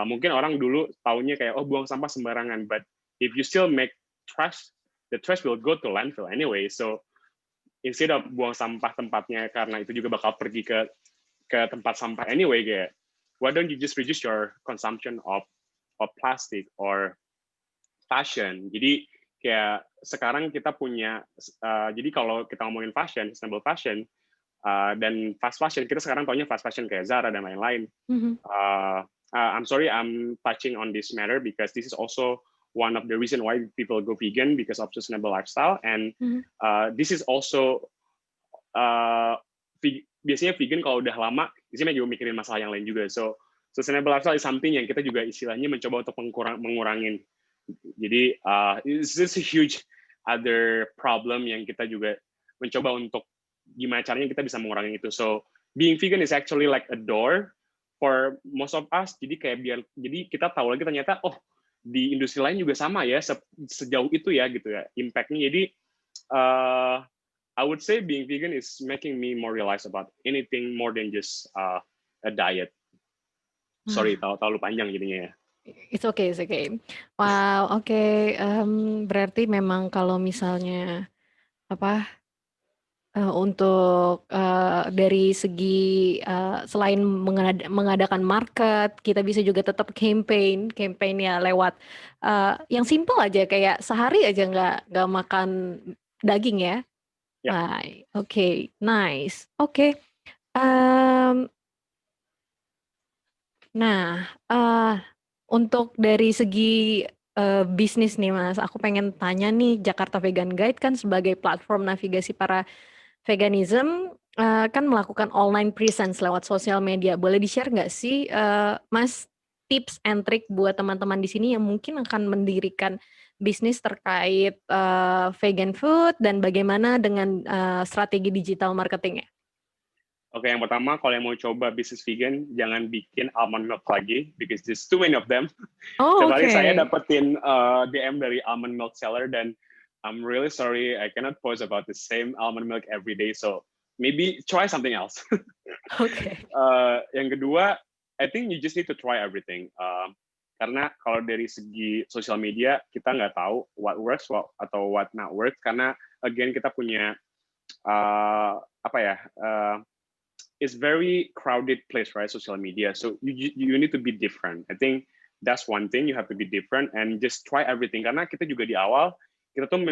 Mungkin orang dulu taunya kayak, buang sampah sembarangan, but if you still make trash, the trash will go to landfill anyway. So instead of buang sampah tempatnya karena itu juga bakal pergi ke tempat sampah anyway, kayak why don't you just reduce your consumption of plastic or fashion. Jadi kayak sekarang kita punya, jadi kalau kita ngomongin fashion, sustainable fashion, dan fast fashion, kita sekarang taunya fast fashion kayak Zara dan lain-lain. I'm sorry I'm touching on this matter because this is also one of the reason why people go vegan, because of sustainable lifestyle, and this is also biasanya vegan kalau udah lama, biasanya juga mikirin masalah yang lain juga. So sustainable lifestyle is something yang kita juga istilahnya mencoba untuk mengurangin. Jadi this is a huge other problem yang kita juga mencoba untuk gimana caranya kita bisa mengurangi itu. So being vegan is actually like a door for most of us. Jadi jadi kita tahu lagi ternyata di industri lain juga sama ya, sejauh itu ya gitu ya impact-nya. Jadi I would say being vegan is making me more realize about anything more than just a diet. Sorry, terlalu panjang jadinya ya. It's okay, it's okay. Wow, oke. Berarti memang kalau misalnya untuk dari segi selain mengadakan market, kita bisa juga tetap campaign ya lewat yang simple aja, kayak sehari aja nggak makan daging ya. Oke, nice. Oke. Nah, untuk dari segi bisnis nih Mas, aku pengen tanya nih, Jakarta Vegan Guide kan sebagai platform navigasi para veganism kan melakukan online presence lewat sosial media. Boleh di-share nggak sih, Mas, tips and trick buat teman-teman di sini yang mungkin akan mendirikan bisnis terkait vegan food dan bagaimana dengan strategi digital marketingnya? Oke, yang pertama, kalau yang mau coba bisnis vegan, jangan bikin almond milk lagi, because there's too many of them. Setiap hari saya dapetin DM dari almond milk seller, dan I'm really sorry, I cannot post about the same almond milk every day, so maybe try something else. Yang kedua, I think you just need to try everything. Karena kalau dari segi sosial media, kita nggak tahu what works atau what not works, karena again kita punya it's very crowded place, right? Social media. So you need to be different. I think that's one thing, you have to be different and just try everything. Karena kita juga di awal, kita tuh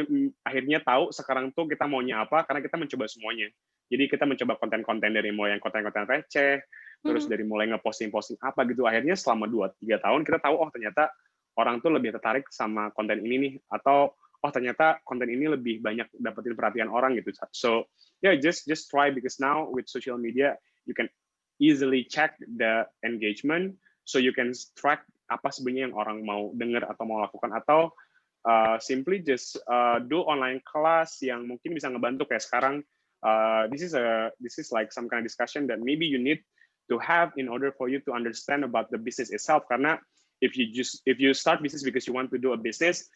akhirnya tahu sekarang tuh kita maunya apa, karena kita mencoba semuanya. Jadi kita mencoba konten-konten dari mulai yang konten-konten receh, terus dari mulai ngeposting-posting apa gitu. Akhirnya selama 2-3 tahun kita tahu, ternyata orang tuh lebih tertarik sama konten ini nih. Atau ternyata konten ini lebih banyak dapetin perhatian orang gitu. So yeah, just try, because now with social media you can easily check the engagement, so you can track apa sebenarnya yang orang mau dengar atau mau lakukan, atau simply just do online class yang mungkin bisa ngebantu kayak sekarang. This is like some kind of discussion that maybe you need to have in order for you to understand about the business itself. Karena if you start business because you want to do a business,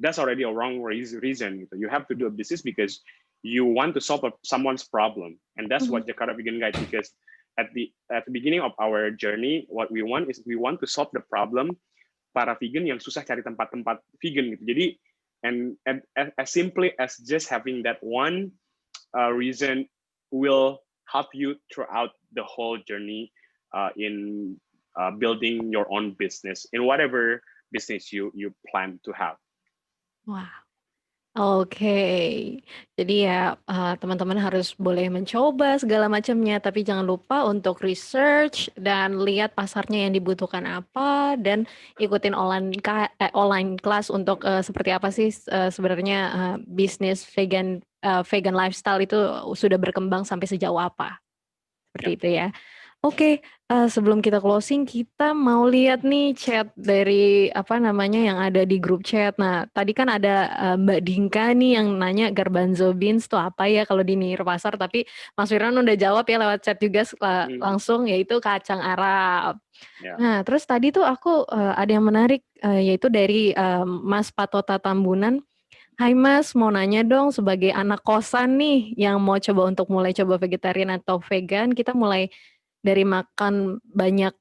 that's already a wrong reason. You have to do a business because you want to solve someone's problem, and that's what Jakarta Vegan Guide. Because at the beginning of our journey, what we want is we want to solve the problem para vegan yang susah cari tempat-tempat vegan gitu. Jadi, and as simply as just having that one reason will help you throughout the whole journey in building your own business in whatever business you plan to have. Wah. Oke, jadi ya teman-teman harus boleh mencoba segala macamnya, tapi jangan lupa untuk research dan lihat pasarnya yang dibutuhkan apa, dan ikutin online class untuk seperti apa sih sebenarnya bisnis vegan lifestyle itu sudah berkembang sampai sejauh apa, seperti itu ya. Oke, sebelum kita closing, kita mau lihat nih chat dari yang ada di grup chat. Nah, tadi kan ada Mbak Dinka nih yang nanya garbanzo beans itu apa ya kalau di Pasar, tapi Mas Firman udah jawab ya lewat chat juga langsung, yaitu kacang Arab. Nah, terus tadi tuh aku ada yang menarik, yaitu dari Mas Patota Tambunan. Hai Mas, mau nanya dong, sebagai anak kosan nih yang mau mulai coba vegetarian atau vegan, kita mulai dari makan banyak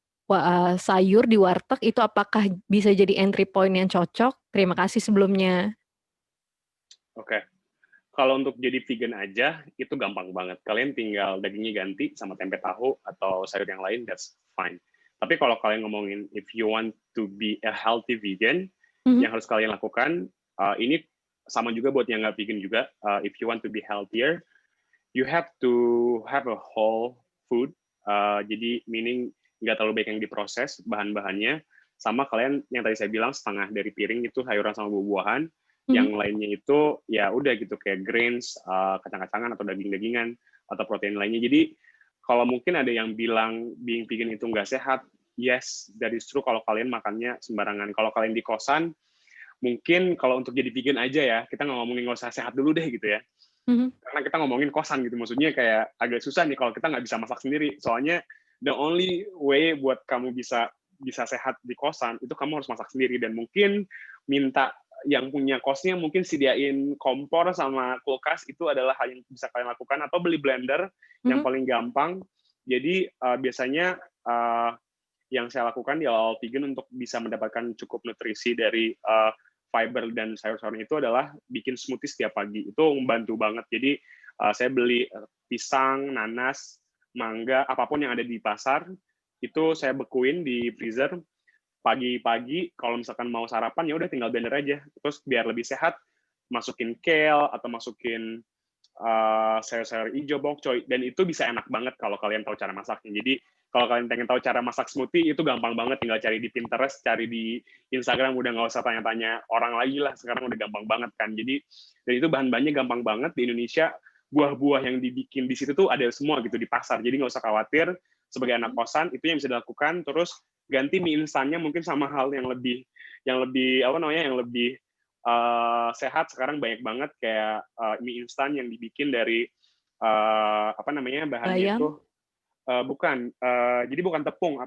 sayur di warteg, itu apakah bisa jadi entry point yang cocok? Terima kasih sebelumnya. Oke. Kalau untuk jadi vegan aja, itu gampang banget. Kalian tinggal dagingnya ganti sama tempe tahu atau sayur yang lain, that's fine. Tapi kalau kalian ngomongin if you want to be a healthy vegan, yang harus kalian lakukan, ini sama juga buat yang nggak vegan juga, if you want to be healthier, you have to have a whole food. Jadi meaning nggak terlalu baik yang diproses bahan-bahannya, sama kalian yang tadi saya bilang setengah dari piring itu sayuran sama buah-buahan, yang lainnya itu ya udah gitu kayak grains, kacang-kacangan atau daging-dagingan atau protein lainnya. Jadi kalau mungkin ada yang bilang being vegan itu nggak sehat, yes, that is true kalau kalian makannya sembarangan. Kalau kalian di kosan, mungkin kalau untuk jadi vegan aja ya, kita ngomongin nggak usah sehat dulu deh gitu ya. Karena kita ngomongin kosan gitu, maksudnya kayak agak susah nih kalau kita nggak bisa masak sendiri. Soalnya the only way buat kamu bisa sehat di kosan itu kamu harus masak sendiri, dan mungkin minta yang punya kosnya mungkin sediain kompor sama kulkas, itu adalah hal yang bisa kalian lakukan, atau beli blender yang paling gampang. Jadi biasanya yang saya lakukan di awal vegan untuk bisa mendapatkan cukup nutrisi dari fiber dan sayur-sayuran itu adalah bikin smoothie setiap pagi. Itu membantu banget. Jadi saya beli pisang, nanas, mangga, apapun yang ada di pasar, itu saya bekuin di freezer. Pagi-pagi kalau misalkan mau sarapan, ya udah tinggal blender aja. Terus biar lebih sehat, masukin kale atau masukin sayur-sayur hijau, bokcoy, dan itu bisa enak banget kalau kalian tahu cara masaknya. Jadi kalau kalian pengen tahu cara masak smoothie, itu gampang banget, tinggal cari di Pinterest, cari di Instagram, udah nggak usah tanya-tanya orang lagi lah, sekarang udah gampang banget kan. Jadi, dan itu bahan-bahannya gampang banget. Di Indonesia, buah-buah yang dibikin di situ tuh ada semua gitu di pasar, jadi nggak usah khawatir. Sebagai anak kosan, itu yang bisa dilakukan. Terus ganti mie instannya mungkin sama hal yang lebih sehat. Sekarang banyak banget kayak mie instan yang dibikin dari bahannya Bayam. itu bukan, jadi bukan tepung,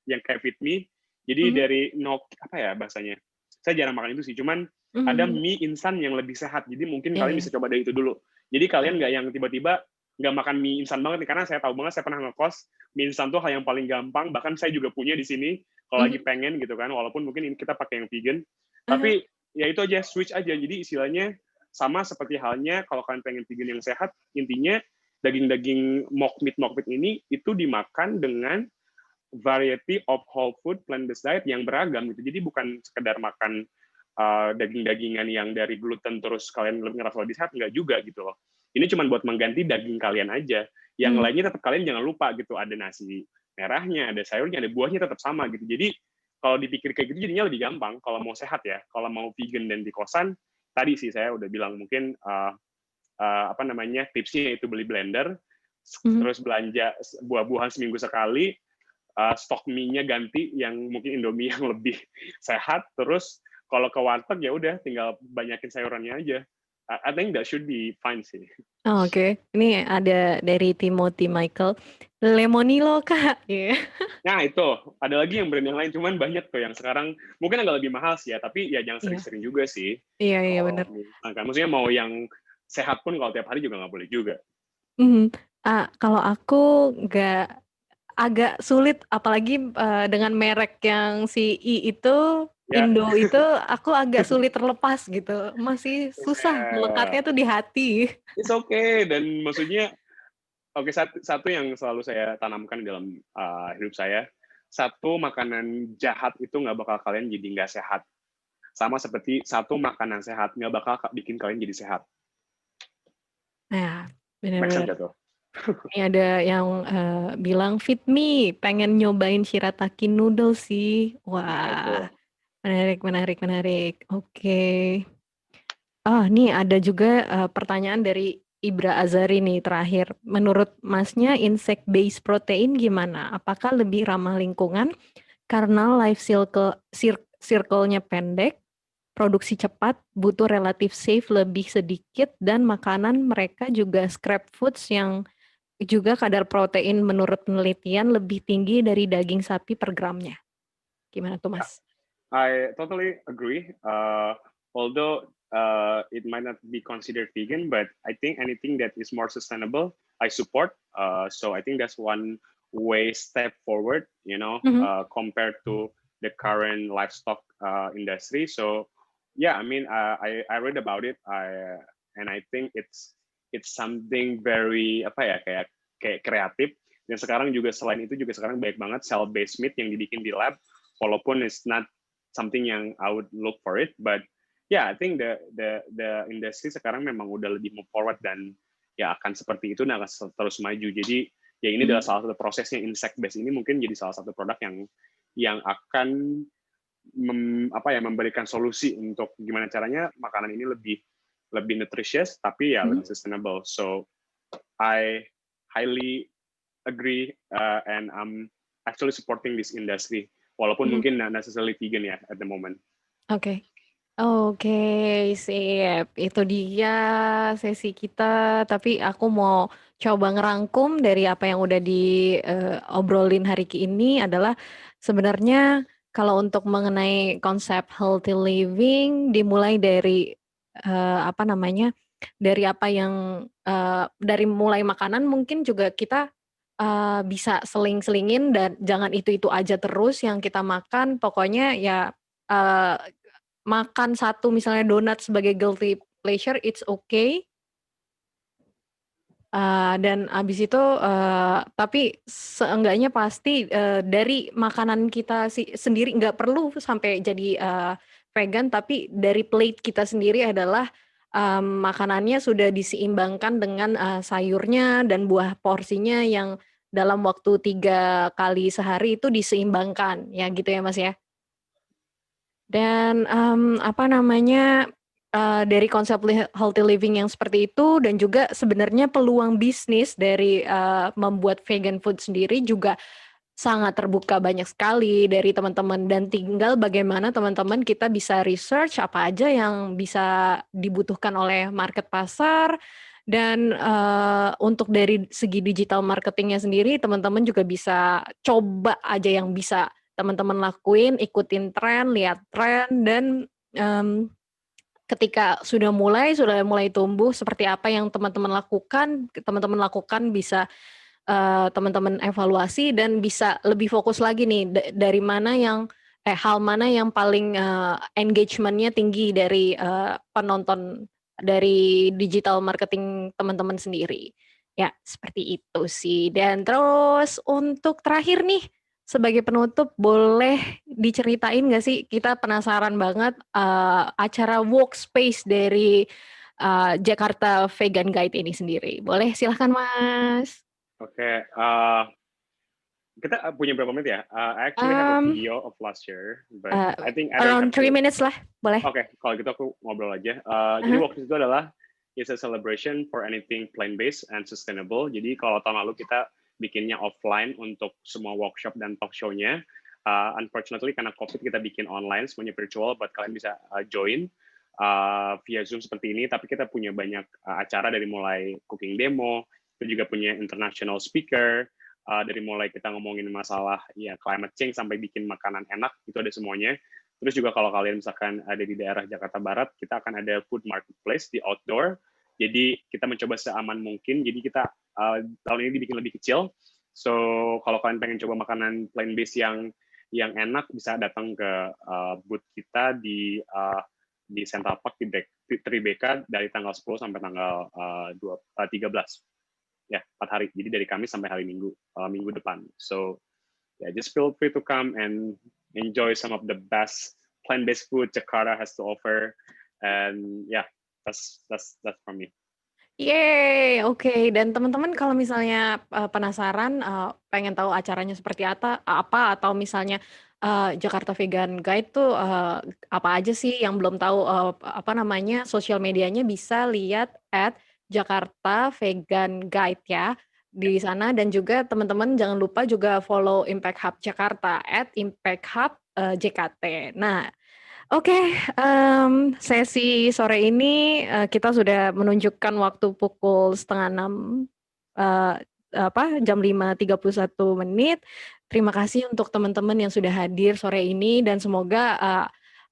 yang kayak fit mie. Jadi dari bahasanya. Saya jarang makan itu sih, cuman ada mie instan yang lebih sehat. Jadi mungkin kalian bisa coba dari itu dulu. Jadi kalian nggak yang tiba-tiba nggak makan mie instan banget nih, karena saya tahu banget, saya pernah ngekos, mie instan tuh hal yang paling gampang, bahkan saya juga punya di sini kalau lagi pengen gitu kan, walaupun mungkin ini kita pakai yang vegan, tapi ya itu aja, switch aja. Jadi istilahnya sama seperti halnya kalau kalian pengen vegan yang sehat, intinya daging-daging mock meat ini itu dimakan dengan variety of whole food plant-based diet yang beragam gitu. Jadi bukan sekedar makan daging-dagingan yang dari gluten terus kalian ngerasa lebih sehat, nggak juga gitu loh. Ini cuma buat mengganti daging kalian aja. Yang lainnya tetap kalian jangan lupa gitu, ada nasi merahnya, ada sayurnya, ada buahnya, tetap sama gitu. Jadi kalau dipikir kayak gitu jadinya lebih gampang kalau mau sehat ya. Kalau mau vegan dan di kosan, tadi sih saya udah bilang mungkin tipsnya itu beli blender, terus belanja buah-buahan seminggu sekali, stok mie-nya ganti yang mungkin Indomie yang lebih sehat, terus kalau ke warteg ya udah tinggal banyakin sayurannya aja. I think that should be fine sih. Oh, oke. Ini ada dari Timothy Michael. Lemonilo, Kak. Iya. Nah itu, ada lagi yang brand yang lain, cuman banyak tuh yang sekarang mungkin agak lebih mahal sih ya, tapi ya jangan Iya. sering-sering juga sih. Iya, iya Kalau benar. kan, maksudnya mau yang sehat pun kalau tiap hari juga nggak boleh juga. Mhm. Kalau aku nggak agak sulit apalagi, dengan merek yang si I itu, Ya, Indo itu aku agak sulit terlepas gitu, masih susah melekatnya tuh di hati. it's okay. Dan maksudnya, oke, satu yang selalu saya tanamkan dalam hidup saya, satu makanan jahat itu nggak bakal kalian jadi nggak sehat. Sama seperti satu makanan sehat nggak bakal bikin kalian jadi sehat. Nah, Make sense benar-benar. gak tuh? Ini ada yang, bilang, "Feed me, pengen nyobain shirataki noodle sih." Nah itu. Wah, menarik menarik menarik. Oke. Nih ada juga, pertanyaan dari Ibra Azari nih terakhir. Menurut Masnya insect based protein gimana? Apakah lebih ramah lingkungan karena life circle-nya pendek, produksi cepat, butuh relatif safe lebih sedikit, dan makanan mereka juga scrap foods yang juga kadar protein menurut penelitian lebih tinggi dari daging sapi per gramnya. Gimana tuh, Ya, Mas? I totally agree. Although it might not be considered vegan, but I think anything that is more sustainable, I support. So I think that's one way step forward, Mhm, compared to the current livestock industry. So yeah, I mean, I read about it, and I think it's something very apa ya kayak kreatif. Dan sekarang juga selain itu juga sekarang banyak banget cell based meat yang dibikin di lab, walaupun it's not something yang I would look for it, but yeah, I think the industry sekarang memang udah lebih move forward dan ya akan seperti itu dan akan terus maju. Jadi ya ini adalah mhm, salah satu prosesnya insect based ini mungkin jadi salah satu produk yang akan memberikan solusi untuk gimana caranya makanan ini lebih lebih nutritious tapi ya mhm, lebih sustainable. So I highly agree, and I'm actually supporting this industry walaupun mhm. mungkin not necessarily vegan ya at the moment. Oke. Oke, sip. Itu dia sesi kita, tapi aku mau coba ngerangkum dari apa yang udah diobrolin hari ini adalah sebenarnya kalau untuk mengenai konsep healthy living dimulai dari, apa namanya, dari apa yang, dari mulai makanan mungkin juga kita, bisa seling-selingin dan jangan itu-itu aja terus yang kita makan, pokoknya ya, eee makan satu misalnya donat sebagai guilty pleasure, it's okay, dan abis itu, tapi seenggaknya pasti, dari makanan kita sendiri nggak perlu sampai jadi, vegan, tapi dari plate kita sendiri adalah, makanannya sudah diseimbangkan dengan, sayurnya dan buah porsinya yang dalam waktu 3 kali sehari itu diseimbangkan, ya gitu ya, Mas, ya? Dan, apa namanya, dari konsep healthy living yang seperti itu dan juga sebenarnya peluang bisnis dari, membuat vegan food sendiri juga sangat terbuka banyak sekali dari teman-teman dan tinggal bagaimana teman-teman kita bisa research apa aja yang bisa dibutuhkan oleh market pasar dan, untuk dari segi digital marketingnya sendiri teman-teman juga bisa coba aja yang bisa teman-teman lakuin, ikutin tren, lihat tren dan, mmm, ketika sudah mulai tumbuh seperti apa yang teman-teman lakukan bisa, teman-teman evaluasi dan bisa lebih fokus lagi nih dari mana yang hal mana yang paling, engagement-nya tinggi dari, penonton dari digital marketing teman-teman sendiri. Ya, seperti itu sih. Dan terus untuk terakhir nih, sebagai penutup boleh diceritain nggak sih, kita penasaran banget, acara workspace dari, Jakarta Vegan Guide ini sendiri. Boleh silahkan Mas. Oke, kita punya berapa menit ya? I actually have a Mmm, video of last year, but eee, I think I don't around have 3 to. minutes lah, boleh. Oke, kalau gitu aku ngobrol aja. Jadi Ah waktu itu adalah it's a celebration for anything plant-based and sustainable. Jadi kalau tahun lalu kita bikinnya offline untuk semua workshop dan talk show-nya. Unfortunately karena COVID kita bikin online, semuanya virtual, buat kalian bisa join via Zoom seperti ini. Tapi kita punya banyak acara dari mulai cooking demo, kita juga punya international speaker, dari mulai kita ngomongin masalah ya climate change sampai bikin makanan enak, itu ada semuanya. Terus juga kalau kalian misalkan ada di daerah Jakarta Barat, kita akan ada food marketplace di outdoor. Jadi kita mencoba seaman mungkin. Jadi kita tahun ini dibikin lebih kecil. So kalau kalian pengen coba makanan plant based yang enak, bisa datang ke booth kita di Central Park di Tribeca dari tanggal 10 sampai tanggal 13. Ya, 4 hari. Jadi dari Kamis sampai hari Minggu, minggu depan. So, yeah, just feel free to come and enjoy some of the best plant-based food Jakarta has to offer. And yeah, that's from me. Yeay, oke. Dan teman-teman kalau misalnya penasaran, pengen tahu acaranya seperti apa atau misalnya Jakarta Vegan Guide tuh apa aja sih yang belum tahu apa namanya sosial medianya, bisa lihat at Jakarta Vegan Guide ya di sana. Dan juga teman-teman jangan lupa juga follow Impact Hub Jakarta at Impact Hub JKT. Nah, oke, sesi sore ini kita sudah menunjukkan waktu pukul 5:30, jam 5:31. Terima kasih untuk teman-teman yang sudah hadir sore ini, dan semoga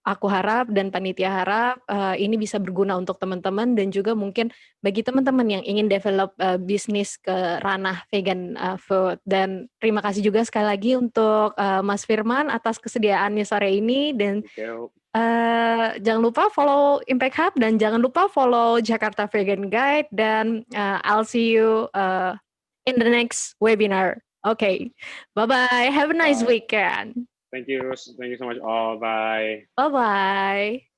aku harap dan panitia harap ini bisa berguna untuk teman-teman, dan juga mungkin bagi teman-teman yang ingin develop bisnis ke ranah vegan food. Dan terima kasih juga sekali lagi untuk Mas Firman atas kesediaannya sore ini, dan jangan lupa follow Impact Hub dan jangan lupa follow Jakarta Vegan Guide, dan I'll see you in the next webinar. Okay, bye-bye. Have a nice weekend. Thank you so much all. Bye. Bye-bye.